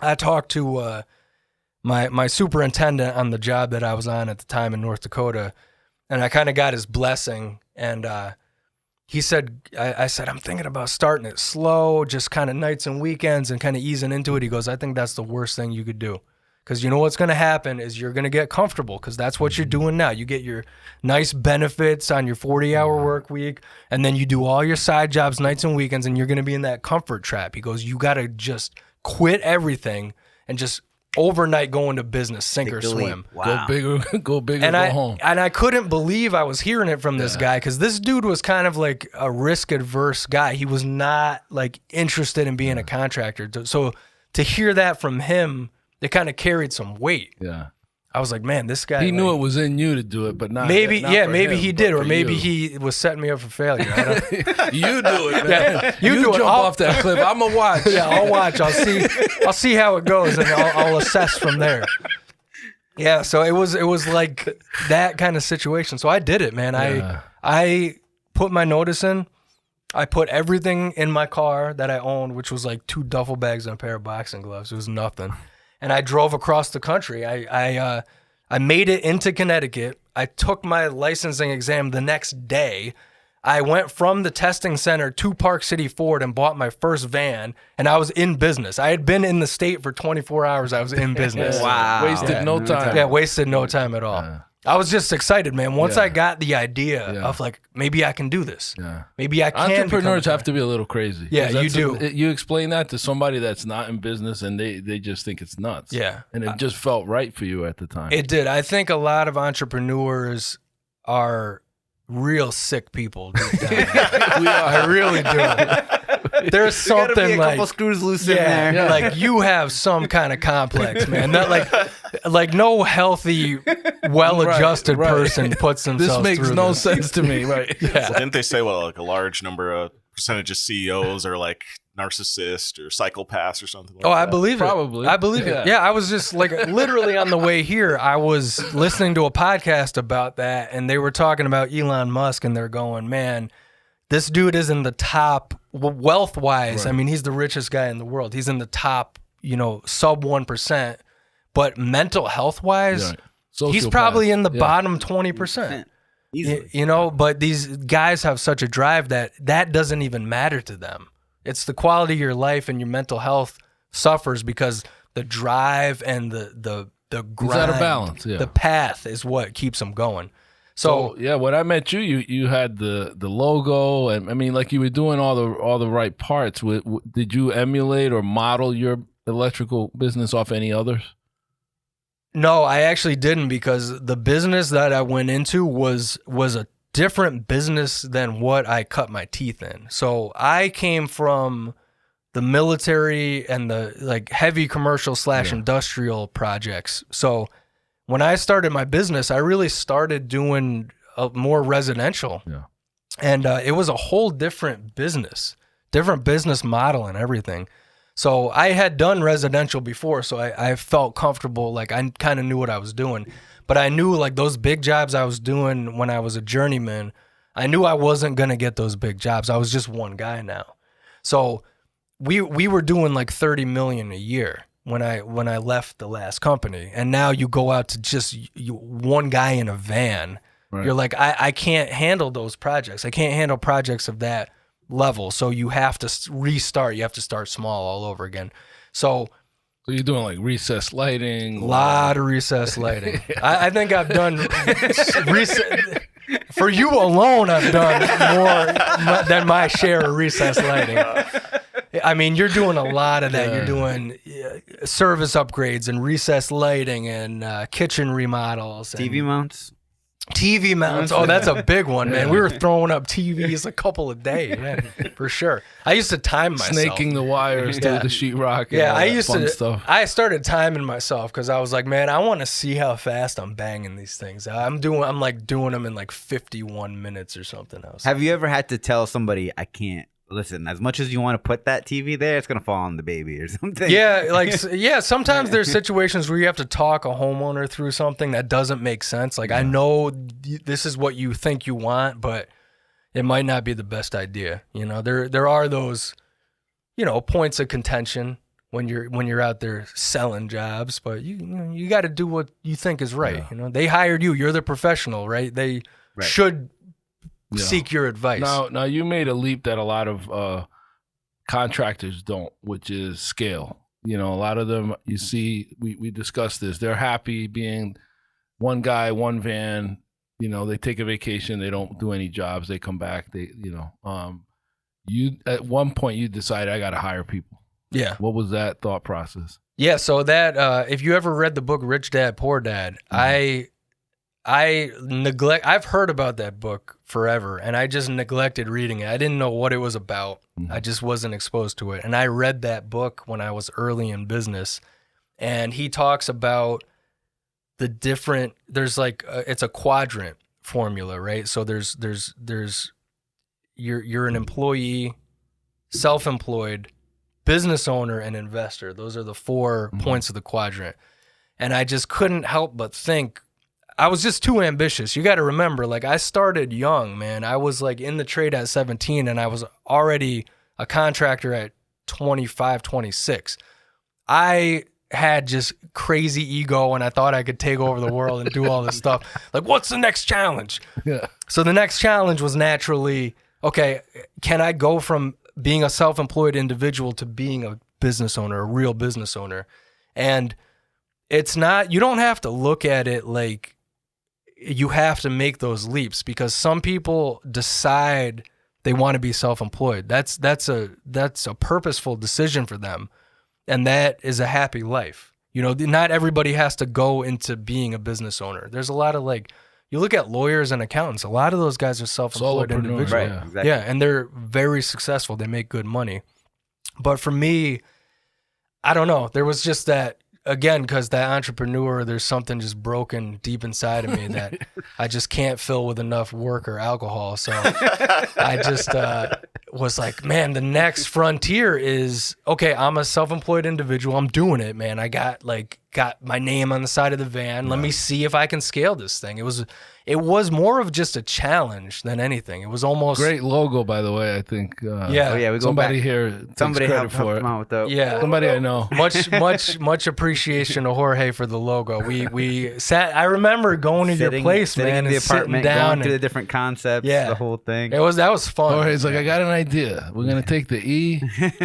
I talked to my superintendent on the job that I was on at the time in North Dakota, and I kind of got his blessing. And he said, I said, I'm thinking about starting it slow, just kind of nights and weekends and kind of easing into it. He goes, I think that's the worst thing you could do. Because you know what's going to happen is you're going to get comfortable, because that's what you're doing now. You get your nice benefits on your 40-hour work week, and then you do all your side jobs nights and weekends, and you're going to be in that comfort trap. He goes, you got to just quit everything and just overnight go into business, sink or swim. Wow. Go big or And go home. And I couldn't believe I was hearing it from this guy, because this dude was kind of like a risk-adverse guy. He was not like interested in being a contractor. So to hear that from him, it kind of carried some weight. Yeah. I was like, man, this guy. He knew it was in you to do it, but not. Maybe, not yeah, for maybe him, he but did, or for maybe you. he was setting me up for failure. I don't, You do it, man. Yeah, you do it. jump off that cliff. I'm gonna watch. yeah, I'll watch. I'll see how it goes, and I'll assess from there. Yeah, so it was like that kind of situation. So I did it, man. Yeah. I put my notice in. I put everything in my car that I owned, which was like 2 duffel bags and a pair of boxing gloves. It was nothing. And I drove across the country. I made it into Connecticut. I took my licensing exam the next day. I went from the testing center to Park City Ford and bought my first van, and I was in business. I had been in the state for 24 hours. I was in business. Wow. Wasted no time. Yeah, wasted no time at all. I was just excited, man. Once I got the idea of like, maybe I can do this. Yeah. Maybe I can. Entrepreneurs have to be a little crazy. Yeah, 'Cause you do. You explain that to somebody that's not in business, and they just think it's nuts. Yeah. And it just felt right for you at the time. It did. I think a lot of entrepreneurs are real sick people. Deep down. I really do. There's something Gotta be a like couple screws loose in there. like you have some kind of complex, man. Not like no healthy, well-adjusted Right. person puts themselves. This makes through no this. sense to me, right? Yeah. Well, didn't they say like a large number of percentage of CEOs are like narcissists or psychopaths or something like Oh, that? I believe it. Probably. I believe it. Yeah, I was just like literally on the way here, I was listening to a podcast about that, and they were talking about Elon Musk, and they're going, man, this dude is in the top wealth-wise. Right. I mean, he's the richest guy in the world. He's in the top, sub 1%, but mental health-wise, Right. he's Sociopath. probably in the Yeah. bottom 20%. Easily. But these guys have such a drive that doesn't even matter to them. It's the quality of your life, and your mental health suffers because the drive and the grind, out of balance, yeah. the path is what keeps them going. So yeah, when I met you, you had the logo, and I mean, like you were doing all the right parts. Did you emulate or model your electrical business off any others? no, I actually didn't, because the business that I went into was a different business than what I cut my teeth in. So I came from the military and the like heavy commercial / industrial projects. So when I started my business, I really started doing more residential. Yeah. And it was a whole different business model and everything. So I had done residential before, so I felt comfortable. Like I kind of knew what I was doing, but I knew like those big jobs I was doing when I was a journeyman, I knew I wasn't going to get those big jobs. I was just one guy now. So we were doing like 30 million a year when I left the last company. And now you go out to just one guy in a van. Right. You're like, I can't handle those projects. I can't handle projects of that level. So you have to restart. You have to start small all over again. So you're doing like recessed lighting. A lot of recessed lighting. I think I've done for you alone, I've done more than my share of recessed lighting. I mean, you're doing a lot of that. Yeah. You're doing service upgrades and recessed lighting and kitchen remodels. And TV mounts. TV mounts. Oh, that's a big one, man. We were throwing up TVs a couple a day, man, for sure. I used to time myself. Snaking the wires through the sheetrock. Yeah, I used to. Stuff. I started timing myself because I was like, man, I want to see how fast I'm banging these things. I'm like doing them in like 51 minutes or something else. Have you ever had to tell somebody, I can't? Listen, as much as you want to put that TV there, it's going to fall on the baby or something. Yeah, sometimes there's situations where you have to talk a homeowner through something that doesn't make sense. Like, I know this is what you think you want, but it might not be the best idea. You know, there are those, points of contention when you're out there selling jobs, but you got to do what you think is right. Yeah. They hired you. You're the professional, right? They should seek your advice. Now you made a leap that a lot of contractors don't, which is scale. A lot of them, you see, we discussed this. They're happy being one guy, one van. They take a vacation. They don't do any jobs. They come back. You at one point you decided I got to hire people. Yeah. What was that thought process? Yeah. So that if you ever read the book Rich Dad Poor Dad, I've heard about that book forever, and I just neglected reading it. I didn't know what it was about. I just wasn't exposed to it. And I read that book when I was early in business, and he talks about the different, there's like, it's a quadrant formula, right? So there's you're an employee, self-employed, business owner, and investor. Those are the 4 points of the quadrant. And I just couldn't help but think, I was just too ambitious. You got to remember, like, I started young, man. I was like in the trade at 17, and I was already a contractor at 25, 26. I had just crazy ego, and I thought I could take over the world and do all this stuff. Like, what's the next challenge? Yeah. So the next challenge was naturally, okay, can I go from being a self-employed individual to being a business owner, a real business owner? And it's not, you don't have to look at it like you have to make those leaps, because some people decide they want to be self-employed. That's a purposeful decision for them, and that is a happy life. Not everybody has to go into being a business owner. There's a lot of, like, you look at lawyers and accountants, a lot of those guys are self-employed individuals. Right, exactly. Yeah, and they're very successful. They make good money. But for me, I don't know. There was just that, again, because that entrepreneur, there's something just broken deep inside of me that I just can't fill with enough work or alcohol. So I just was like, man, the next frontier is, okay, I'm a self-employed individual. I'm doing it, man. I got my name on the side of the van. Let me see if I can scale this thing. It was more of just a challenge than anything. It was almost great logo, by the way. I think. We go somebody back. Here. Somebody helped for it. Out with the, somebody I know. Much appreciation to Jorge for the logo. We sat. I remember going to your place, man, in the and apartment, sitting down going through the different concepts. The whole thing. That was fun. Jorge's like, I got an idea. We're gonna take the E.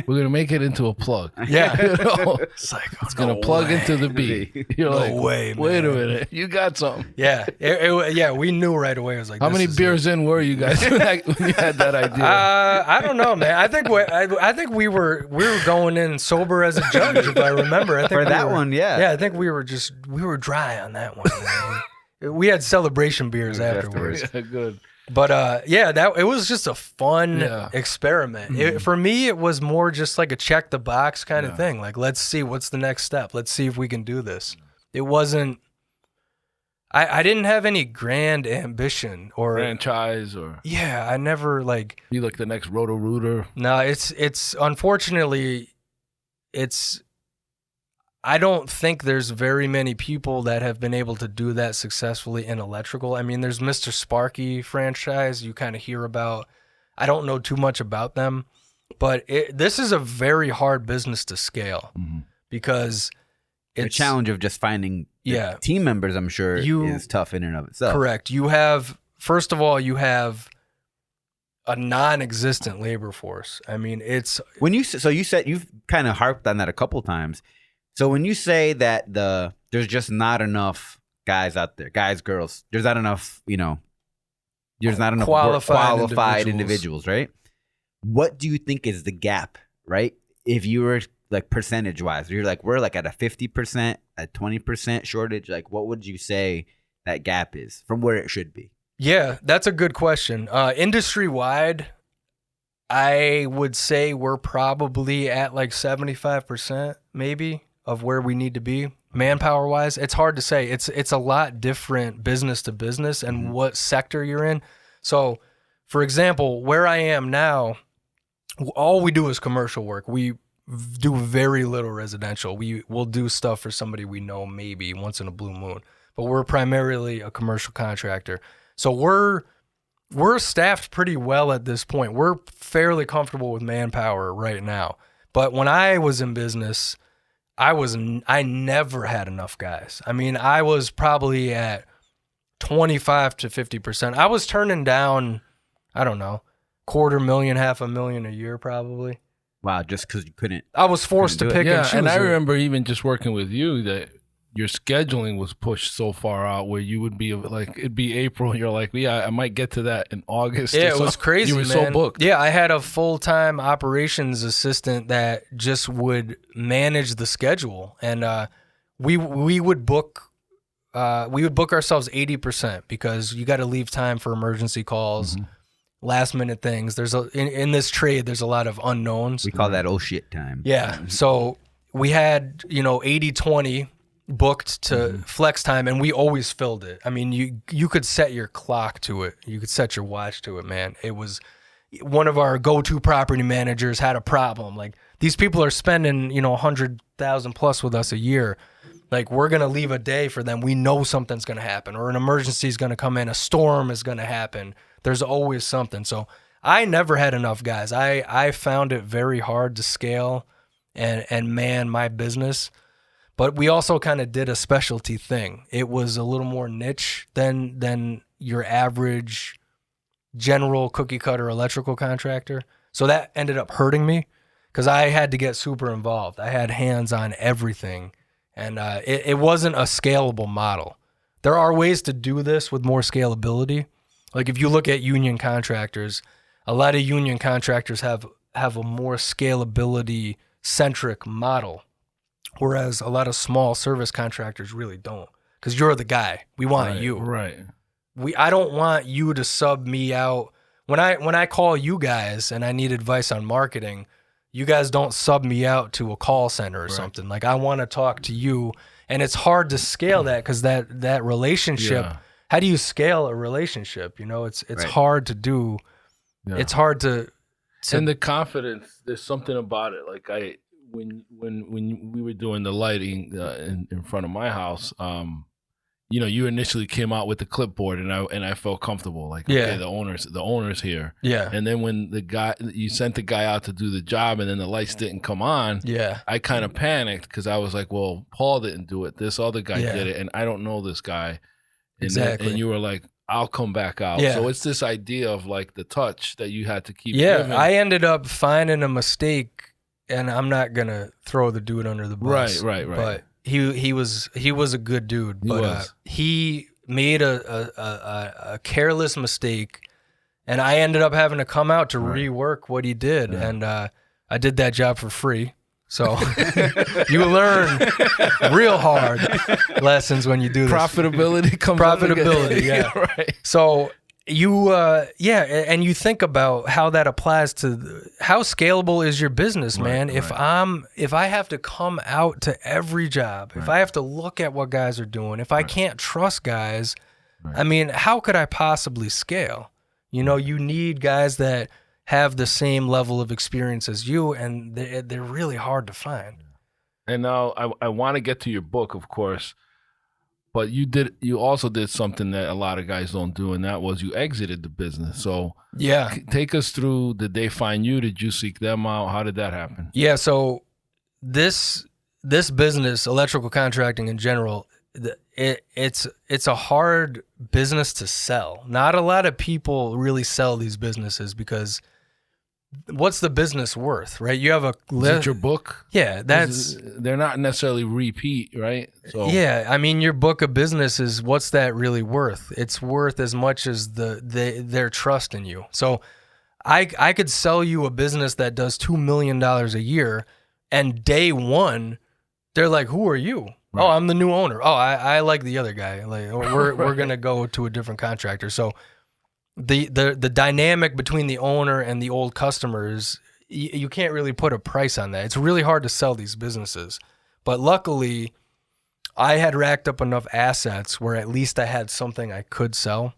We're gonna make it into a plug. Yeah. It's like it's gonna plug into the B. You're like, way, man. Wait a minute, you got something. Yeah. We knew right away. It was like, how many beers in were you guys when you had that idea? I don't know, man. I think we were going in sober as a judge, if I remember. I think for that one, I think we were dry on that one. Man. We had celebration beers afterwards. Yeah, good. But it was just a fun experiment. For me, it was more just like a check the box kind of thing. Like, let's see what's the next step. Let's see if we can do this. It wasn't. I didn't have any grand ambition or franchise or I never be like the next Roto-Rooter. No, it's unfortunately I don't think there's very many people that have been able to do that successfully in electrical. I mean, there's Mr. Sparky franchise you kind of hear about. I don't know too much about them, but this is a very hard business to scale because it's the challenge of just finding team members, I'm sure, is tough in and of itself. Correct. First of all, you have a non-existent labor force. I mean, it's you said you've kind of harped on that a couple times. So when you say that there's just not enough guys out there, guys, girls, there's not enough, there's not enough qualified individuals, right? What do you think is the gap, right? If you were like percentage wise, you're like, we're like at a 50%, a 20% shortage. Like, what would you say that gap is from where it should be? Yeah, that's a good question. Industry wide, I would say we're probably at like 75% maybe of where we need to be manpower wise. It's hard to say. It's a lot different business to business and what sector you're in. So, for example, where I am now, all we do is commercial work. We do very little residential. We'll do stuff for somebody we know maybe once in a blue moon, but we're primarily a commercial contractor. So we're staffed pretty well at this point. We're fairly comfortable with manpower right now. But when I was in business, I never had enough guys. I mean, I was probably at 25 to 50%. I was turning down, I don't know, $250,000, $500,000 a year probably. Wow, just because you couldn't. I was forced to pick and choose. And I remember even just working with you that your scheduling was pushed so far out where you would be like, it'd be April. And you're like, yeah, I might get to that in August. Yeah, it was crazy, You were man. so booked. Yeah, I had a full-time operations assistant that just would manage the schedule. And we would book ourselves 80% because you got to leave time for emergency calls, last minute things. There's in this trade, there's a lot of unknowns. We call that oh shit time. Yeah. So we had, 80-20 booked to flex time, and we always filled it. I mean, you could set your clock to it. You could set your watch to it, man. It was one of our go-to property managers had a problem. Like, these people are spending, $100,000 plus with us a year. Like, we're going to leave a day for them. We know something's going to happen, or an emergency is going to come in. A storm is going to happen. There's always something. So I never had enough guys. I found it very hard to scale and man my business. But we also kind of did a specialty thing. It was a little more niche than your average general cookie cutter electrical contractor. So that ended up hurting me because I had to get super involved. I had hands on everything. And it wasn't a scalable model. There are ways to do this with more scalability. Like if you look at union contractors, a lot of union contractors have a more scalability-centric model. Whereas a lot of small service contractors really don't, because you're the guy. We want you. Right. I don't want you to sub me out. When I call you guys and I need advice on marketing, you guys don't sub me out to a call center or something. Like, I want to talk to you, and it's hard to scale that because that relationship. Yeah. How do you scale a relationship? It's hard to do. Yeah. It's hard to. And the confidence. There's something about it. Like when we were doing the lighting in front of my house, you initially came out with the clipboard and I felt comfortable. Like, okay, the owner's here. Yeah. And then when you sent the guy out to do the job and then the lights didn't come on, I kind of panicked because I was like, well, Paul didn't do it. This other guy did it, and I don't know this guy. And you were like, I'll come back out. Yeah. So it's this idea of like the touch that you had to keep giving. I ended up finding a mistake. And I'm not gonna throw the dude under the bus. Right. But he was a good dude. But he made a careless mistake, and I ended up having to come out to rework what he did. Yeah. And I did that job for free. So you learn real hard lessons when you do this. Profitability comes. Profitability, yeah. Right. So. And you think about how that applies to how scalable is your business, man. If I have to come out to every job, if I have to look at what guys are doing, if I can't trust guys, I mean, how could I possibly scale? You need guys that have the same level of experience as you, and they're really hard to find. And now I want to get to your book, of course, but you also did something that a lot of guys don't do, and that was you exited the business. So yeah, take us through. Did they find you? Did you seek them out? How did that happen? Yeah, so this business, electrical contracting in general, it's a hard business to sell. Not a lot of people really sell these businesses because what's the business worth, right? You have a Is it your book? Yeah, they're not necessarily repeat, right? So yeah, I mean, your book of business is what's that really worth? It's worth as much as their trust in you. So I could sell you a business that does $2 million a year, and day one, they're like, "Who are you?" Right. "Oh, I'm the new owner." "Oh, I like the other guy. Like we're gonna go to a different contractor." So the dynamic between the owner and the old customers, you can't really put a price on that. It's really hard to sell these businesses. But luckily, I had racked up enough assets where at least I had something I could sell.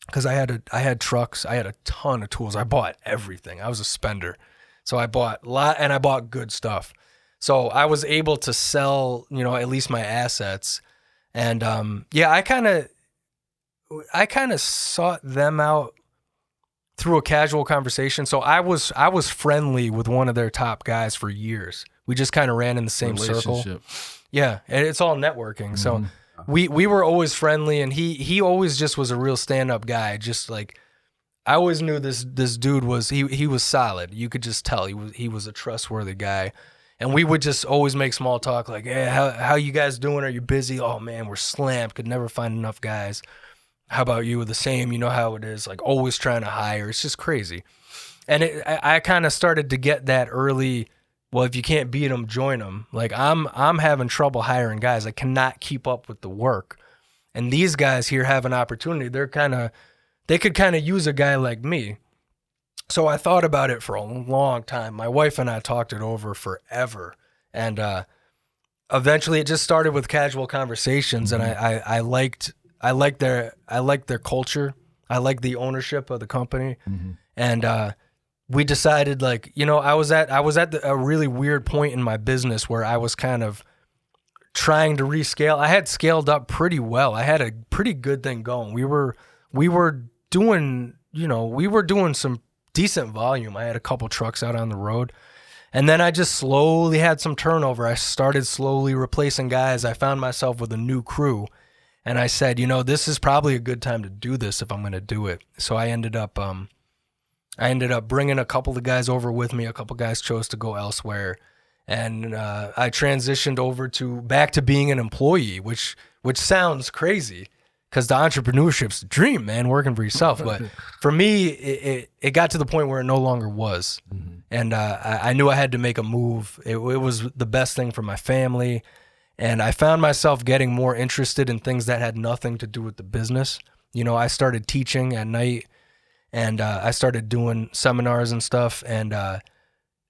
Because I had trucks, I had a ton of tools. I bought everything. I was a spender. So I bought a lot, and I bought good stuff. So I was able to sell, at least my assets. And I kind of sought them out through a casual conversation. So I was friendly with one of their top guys for years. We just kind of ran in the same circle. Yeah, and it's all networking. So we were always friendly, and he always just was a real stand-up guy. Just like I always knew this dude was he was solid. You could just tell he was a trustworthy guy. And we would just always make small talk like, "Hey, how you guys doing? Are you busy?" "Oh man, we're slammed. Could never find enough guys." "How about you?" "The same. You know how it is. Like always trying to hire. It's just crazy." And I kind of started to get that early. Well, if you can't beat them, join them. Like I'm having trouble hiring guys. I cannot keep up with the work. And these guys here have an opportunity. They could kind of use a guy like me. So I thought about it for a long time. My wife and I talked it over forever. And eventually it just started with casual conversations. And I liked their culture. I liked the ownership of the company. And we decided, like, I was at a really weird point in my business where I was kind of trying to rescale. I had scaled up pretty well. I had a pretty good thing going. We were doing some decent volume. I had a couple trucks out on the road. And then I just slowly had some turnover. I started slowly replacing guys. I found myself with a new crew. And I said, this is probably a good time to do this if I'm going to do it. So I ended up bringing a couple of guys over with me. A couple of guys chose to go elsewhere. And I transitioned back to being an employee, which sounds crazy because the entrepreneurship's the dream, man, working for yourself. But for me, it got to the point where it no longer was. And I knew I had to make a move. It was the best thing for my family. And I found myself getting more interested in things that had nothing to do with the business. I started teaching at night, and I started doing seminars and stuff. And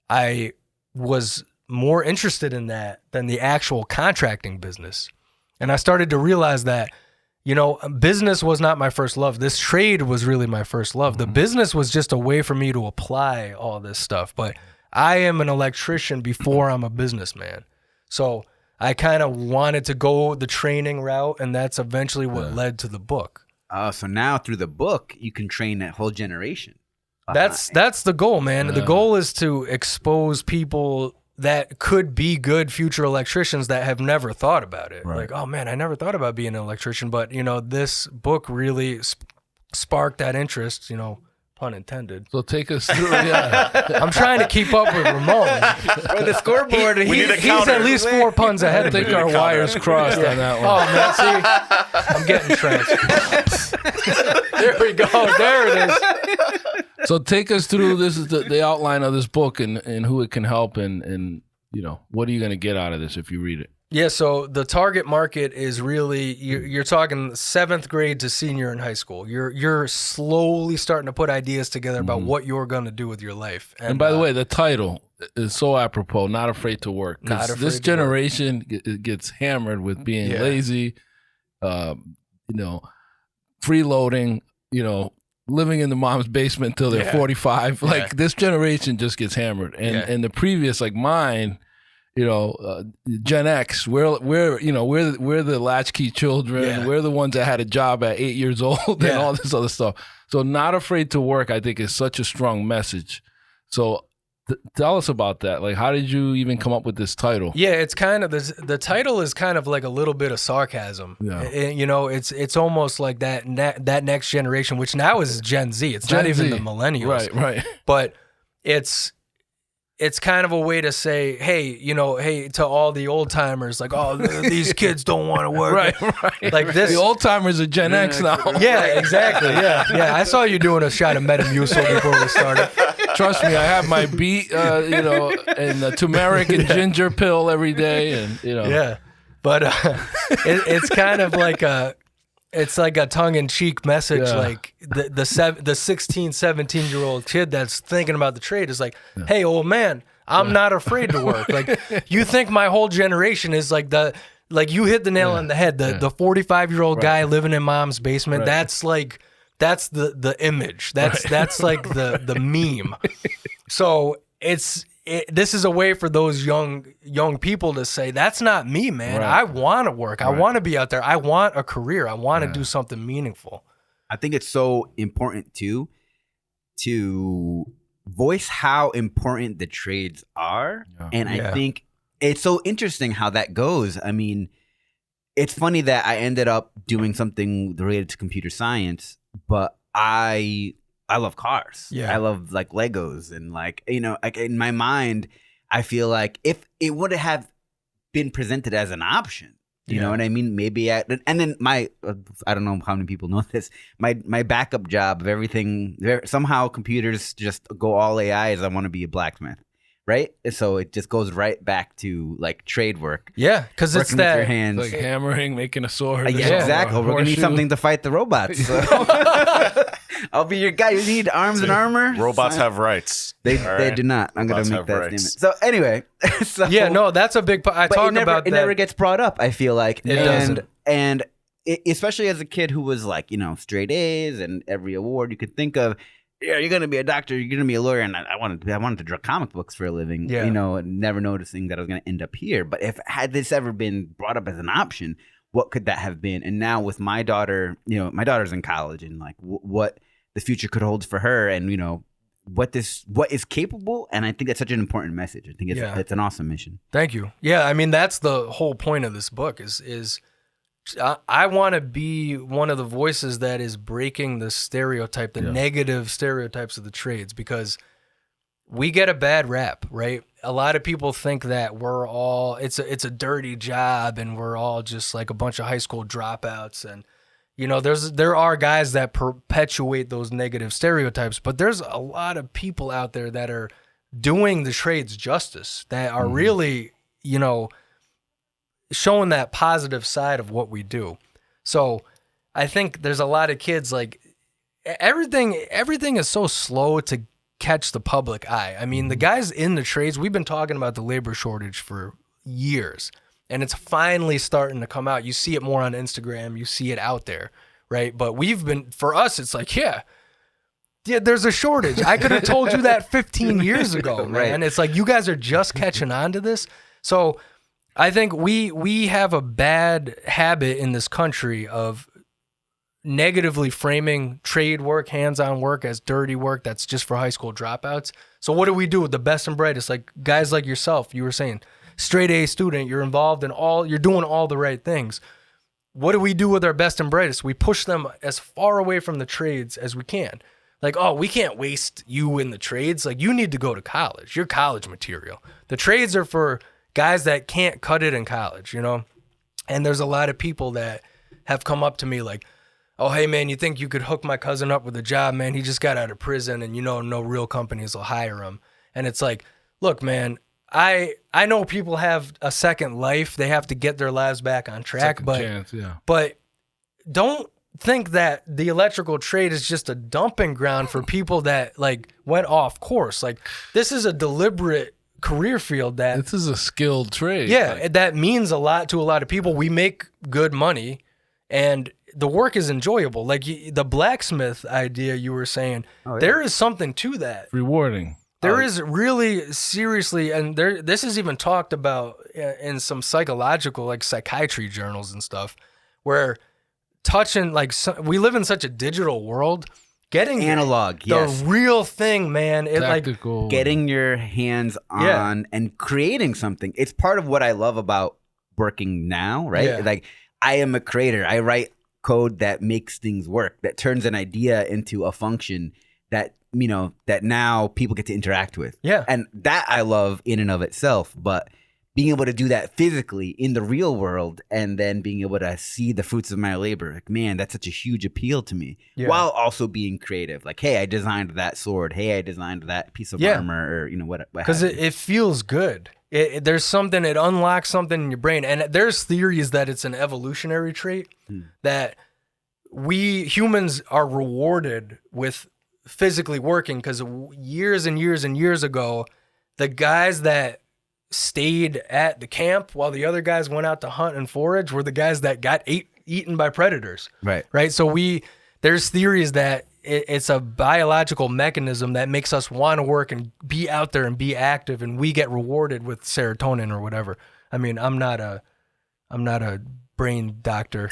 I was more interested in that than the actual contracting business. And I started to realize that, business was not my first love. This trade was really my first love. The business was just a way for me to apply all this stuff. But I am an electrician before I'm a businessman. So I kind of wanted to go the training route, and that's eventually what led to the book. So now through the book, you can train that whole generation. That's the goal, man. The goal is to expose people that could be good future electricians that have never thought about it. Right. Like, oh man, I never thought about being an electrician, but this book really sparked that interest, pun intended. So take us through. Yeah. I'm trying to keep up with Ramon. Or the scoreboard. He's at least 4 puns ahead. I think our wires crossed on that one. Oh man, see, I'm getting transferred. There we go. There it is. So take us through. This is the outline of this book and who it can help and what are you going to get out of this if you read it? Yeah, so the target market is really you're talking 7th grade to senior in high school. You're slowly starting to put ideas together about what you're going to do with your life. And by the way, the title is so apropos. Not afraid to work. This generation gets hammered with being lazy, freeloading. living in the mom's basement till they're 45. Like Yeah. this generation just gets hammered, and the previous, like mine, Gen X, we're the latchkey children. Yeah. We're the ones that had a job at 8 years old and all this other stuff. So not afraid to work, I think, is such a strong message. So tell us about that. Like, how did you even come up with this title? Yeah, it's kind of the title is kind of like a little bit of sarcasm. Yeah. It's almost like that next generation, which now is Gen Z. It's Gen not even Z. the millennials. Right. But it's kind of a way to say, hey, to all the old timers, like, oh, these kids don't want to work. Right. Like this. The old timers are Gen X now. Yeah, exactly. Yeah. I saw you doing a shot of Metamucil before we started. Trust me, I have my beet, and the turmeric and ginger pill every day, and Yeah, but it's kind of like it's like a tongue-in-cheek message. Yeah. Like the 16, 17-year-old kid that's thinking about the trade is like, hey, old man, I'm not afraid to work. Like, you think my whole generation is like you hit the nail on the head. The 45-year-old guy living in mom's basement. Right. That's the image. That's like the meme. So this is a way for those young people to say, that's not me, man. Right. I want to work. I want to be out there. I want a career. I want to do something meaningful. I think it's so important too to voice how important the trades are. Yeah. And I think it's so interesting how that goes. I mean, it's funny that I ended up doing something related to computer science, but I love cars. Yeah. I love like Legos and like in my mind, I feel like if it would have been presented as an option, you know what I mean? Maybe and then I don't know how many people know this. My backup job of everything, somehow computers just go all AI is I want to be a blacksmith. Right? So it just goes right back to like trade work. Yeah, because it's Working with your that. hands. like hammering, making a sword. Yeah, exactly. We're gonna need something to fight the robots. So. I'll be your guy. You need arms and armor. Robots have rights. They do not. I'm gonna Robots make have that rights. statement. So anyway, Yeah, no, that's a big part. I but talk it never, about it that. never gets brought up. I feel like It doesn't. and especially as a kid who was like straight A's and every award you could think of. Yeah, you're gonna be a doctor. You're gonna be a lawyer, and I wanted to draw comic books for a living. Yeah. And never noticing that I was gonna end up here. But had this ever been brought up as an option, what could that have been? And now with my daughter, my daughter's in college, and like what the future could hold for her, and what is capable. And I think that's such an important message. I think it's an awesome mission. Thank you. Yeah, I mean, that's the whole point of this book is I want to be one of the voices that is breaking the stereotype, the negative stereotypes of the trades, because we get a bad rap, right? A lot of people think that it's a dirty job and we're all just like a bunch of high school dropouts, and there are guys that perpetuate those negative stereotypes, but there's a lot of people out there that are doing the trades justice, that are really, showing that positive side of what we do. So I think there's a lot of kids, like everything is so slow to catch the public eye. I mean, the guys in the trades, we've been talking about the labor shortage for years, and it's finally starting to come out. You see it more on Instagram, you see it out there, right? But for us, it's like, yeah, there's a shortage. I could have told you that 15 years ago, man. Right. It's like you guys are just catching on to this. So I think we have a bad habit in this country of negatively framing trade work, hands-on work as dirty work that's just for high school dropouts. So what do we do with the best and brightest? Like guys like yourself, you were saying, straight A student, you're involved in you're doing all the right things. What do we do with our best and brightest? We push them as far away from the trades as we can. Like, oh, we can't waste you in the trades. Like, you need to go to college. You're college material. The trades are for guys that can't cut it in college, And there's a lot of people that have come up to me like, oh, hey, man, you think you could hook my cousin up with a job, man? He just got out of prison, and no real companies will hire him. And it's like, look, man, I know people have a second life. They have to get their lives back on track. But don't think that the electrical trade is just a dumping ground for people that like went off course. Like, this is a deliberate career field this is a skilled trade. that means a lot to a lot of people. We make good money, and the work is enjoyable. Like the blacksmith idea you were saying, there is something to that. Rewarding. There is really seriously, and this is even talked about in some psychological, like psychiatry journals and stuff, where touching, like we live in such a digital world, getting analog, the real thing, man. It Tactical. Like getting your hands on and creating something. It's part of what I love about working now, right? Yeah. Like I am a creator. I write code that makes things work, that turns an idea into a function that, you know, that now people get to interact with. Yeah. And that I love in and of itself, but being able to do that physically in the real world and then being able to see the fruits of my labor, like, man, that's such a huge appeal to me. While also being creative. Like, hey, I designed that sword. Hey, I designed that piece of armor, or, you know, what. Because it feels good. There's something, it unlocks something in your brain. And there's theories that it's an evolutionary trait, that we humans are rewarded with physically working, because years and years and years ago, the guys that stayed at the camp while the other guys went out to hunt and forage were the guys that got eaten by predators. Right. So there's theories that it's a biological mechanism that makes us want to work and be out there and be active, and we get rewarded with serotonin or whatever. I mean, I'm not a brain doctor.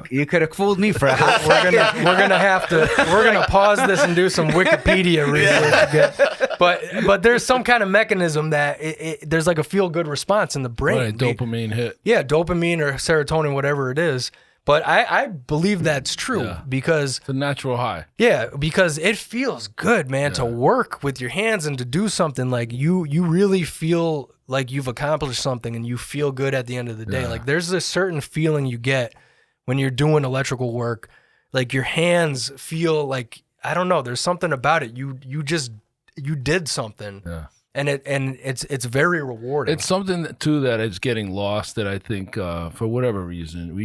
You could have fooled me for a hot we're gonna pause this and do some Wikipedia research. But there's some kind of mechanism that there's like a feel good response in the brain. Right, dopamine hit. Yeah, dopamine or serotonin, whatever it is. But I believe that's true because it's a natural high. Yeah, because it feels good, man, to work with your hands and to do something like you really feel like you've accomplished something and you feel good at the end of the day. Like there's a certain feeling you get when you're doing electrical work. Like your hands feel like, I don't know, there's something about it. You did something. Yeah. And it's very rewarding. It's something too that is getting lost, that I think for whatever reason,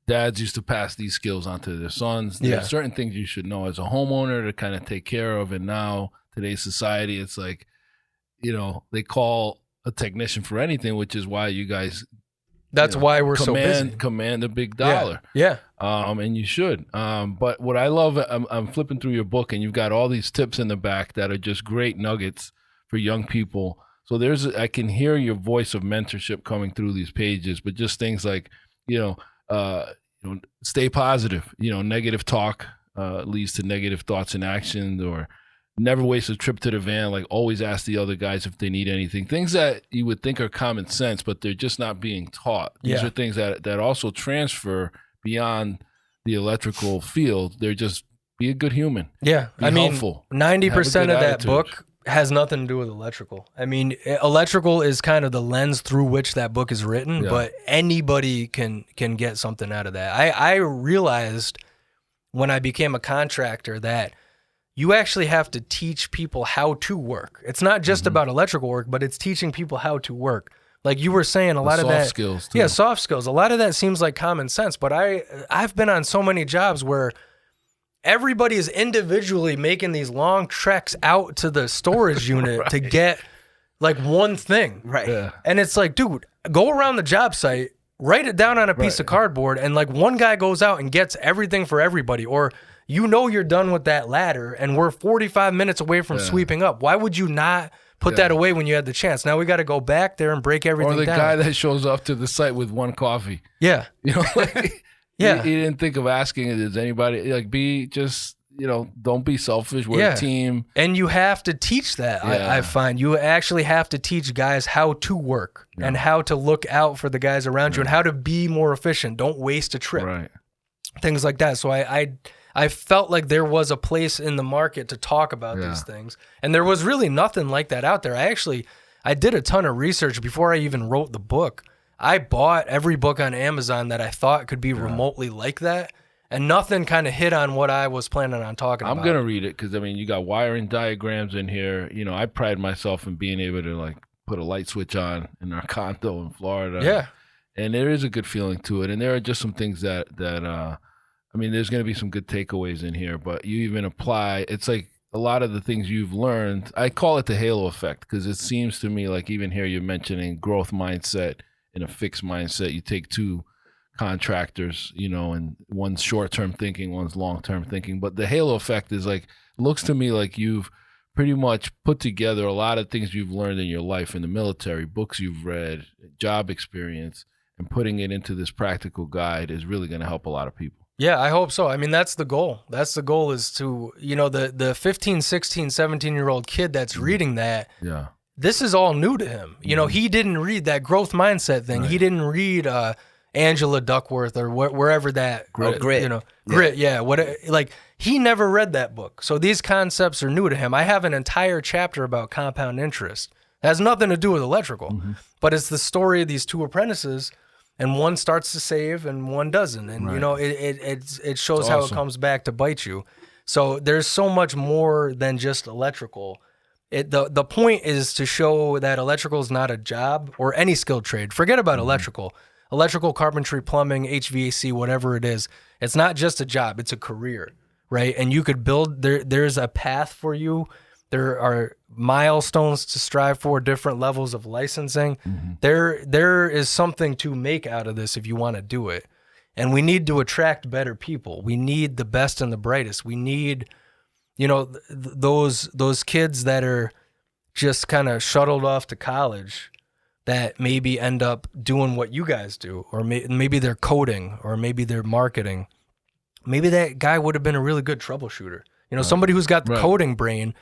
dads used to pass these skills on to their sons. There are certain things you should know as a homeowner to kind of take care of. And now today's society, it's like, you know, they call a technician for anything, which is why you guys, that's why we're so busy. Command a big dollar. Yeah. And you should. But what I love, I'm flipping through your book, and you've got all these tips in the back that are just great nuggets for young people. So I can hear your voice of mentorship coming through these pages, but just things like, stay positive. Negative talk leads to negative thoughts and actions, or never waste a trip to the van. Like always ask the other guys if they need anything. Things that you would think are common sense, but they're just not being taught. These are things that also transfer beyond the electrical field. They're just, be a good human. Yeah. Be helpful. 90% of that book has nothing to do with electrical. I mean, electrical is kind of the lens through which that book is written, but anybody can get something out of that. I realized when I became a contractor that you actually have to teach people how to work. It's not just about electrical work, but it's teaching people how to work. Like you were saying, a lot of that, soft skills too. Yeah, soft skills. A lot of that seems like common sense, but I've been on so many jobs where everybody is individually making these long treks out to the storage unit to get like one thing. Right. Yeah. And it's like, dude, go around the job site, write it down on a piece of cardboard, and like one guy goes out and gets everything for everybody. Or you're done with that ladder and we're 45 minutes away from sweeping up. Why would you not put that away when you had the chance? Now we got to go back there and break everything down. Or the guy that shows up to the site with one coffee. Yeah. He didn't think of asking, is anybody, like, don't be selfish. We're a team. And you have to teach that, I find. You actually have to teach guys how to work and how to look out for the guys around you and how to be more efficient. Don't waste a trip. Right. Things like that. So I felt like there was a place in the market to talk about these things. And there was really nothing like that out there. I did a ton of research before I even wrote the book. I bought every book on Amazon that I thought could be remotely like that, and nothing kind of hit on what I was planning on talking about. I'm going to read it because, you got wiring diagrams in here. I pride myself in being able to, like, put a light switch on in our condo in Florida. Yeah. And there is a good feeling to it. And there are just some things that there's going to be some good takeaways in here, but you even apply, it's like a lot of the things you've learned, I call it the halo effect, because it seems to me like even here you're mentioning growth mindset and a fixed mindset. You take two contractors, and one's short-term thinking, one's long-term thinking. But the halo effect is looks to me like you've pretty much put together a lot of things you've learned in your life in the military, books you've read, job experience, and putting it into this practical guide is really going to help a lot of people. Yeah, I hope so. I mean, that's the goal. That's the goal, is to, the 15, 16, 17-year-old kid that's reading that. Yeah. This is all new to him. He didn't read that growth mindset thing. Right. He didn't read Angela Duckworth or wherever that Grit. Grit. Yeah. He never read that book. So these concepts are new to him. I have an entire chapter about compound interest. It has nothing to do with electrical, but it's the story of these two apprentices, and one starts to save and one doesn't. And it shows how it comes back to bite you. So there's so much more than just electrical. The point is to show that electrical is not a job or any skilled trade. Forget about electrical. Electrical, carpentry, plumbing, HVAC, whatever it is. It's not just a job. It's a career, right? And you could build, there's a path for you. There are milestones to strive for, different levels of licensing. There is something to make out of this if you want to do it. And we need to attract better people. We need the best and the brightest. We need, those kids that are just kind of shuttled off to college that maybe end up doing what you guys do, or maybe they're coding, or maybe they're marketing. Maybe that guy would have been a really good troubleshooter. Somebody who's got the coding brain,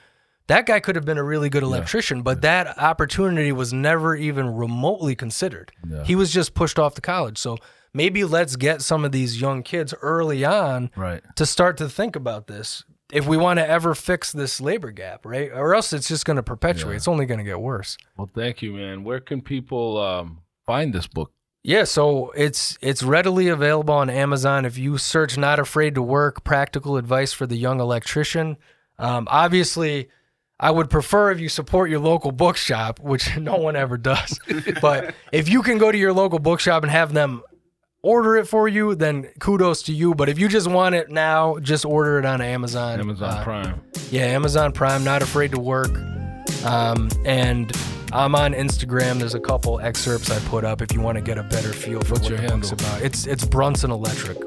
that guy could have been a really good electrician, but that opportunity was never even remotely considered. Yeah. He was just pushed off to college. So maybe let's get some of these young kids early on to start to think about this. If we want to ever fix this labor gap, right? Or else it's just going to perpetuate. It's only going to get worse. Well, thank you, man. Where can people find this book? Yeah, so it's readily available on Amazon. If you search Not Afraid to Work, Practical Advice for the Young Electrician. Obviously, I would prefer if you support your local bookshop, which no one ever does. But if you can go to your local bookshop and have them order it for you, then kudos to you. But if you just want it now, just order it on Amazon. Amazon Prime. Yeah, Amazon Prime, Not Afraid to Work. And I'm on Instagram. There's a couple excerpts I put up if you want to get a better feel for what your book's about. It's Brunson Electric.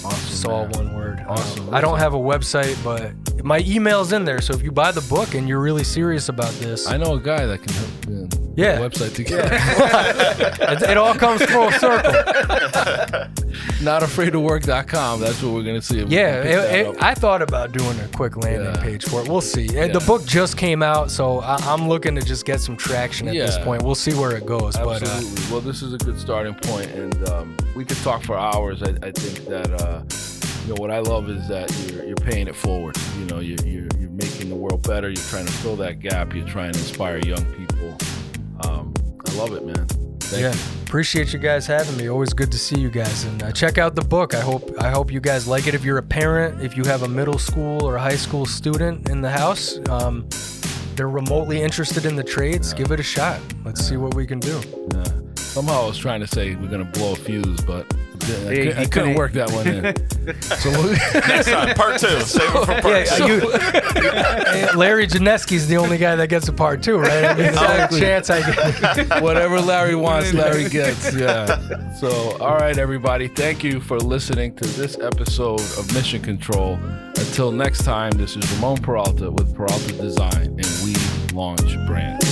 Awesome, it's all one word. Awesome. I don't have a website, but my email's in there. So if you buy the book and you're really serious about this, I know a guy that can help put a website together. It all comes full circle. NotAfraidToWork.com. That's what we're gonna see. I thought about doing a quick landing page for it. We'll see. The book just came out, so I'm looking to just get some traction at this point. We'll see where it goes. Absolutely. But well, this is a good starting point, and we could talk for hours. I think that what I love is that you're paying it forward. You're making the world better. You're trying to fill that gap. You're trying to inspire young people. I love it, man. Thank you. Appreciate you guys having me. Always good to see you guys. And check out the book. I hope you guys like it. If you're a parent, if you have a middle school or a high school student in the house, they're remotely interested in the trades, give it a shot. Let's see what we can do. Yeah. Somehow I was trying to say we're going to blow a fuse, but I couldn't work that one in. So next time, part 2. Save it for part 2. Larry Janeski's the only guy that gets a part 2, right? I mean, Exactly. Chance I get. Whatever Larry wants, Larry gets. Yeah. So, all right, everybody. Thank you for listening to this episode of Mission Control. Until next time, this is Ramon Peralta with Peralta Design, and we launch brands.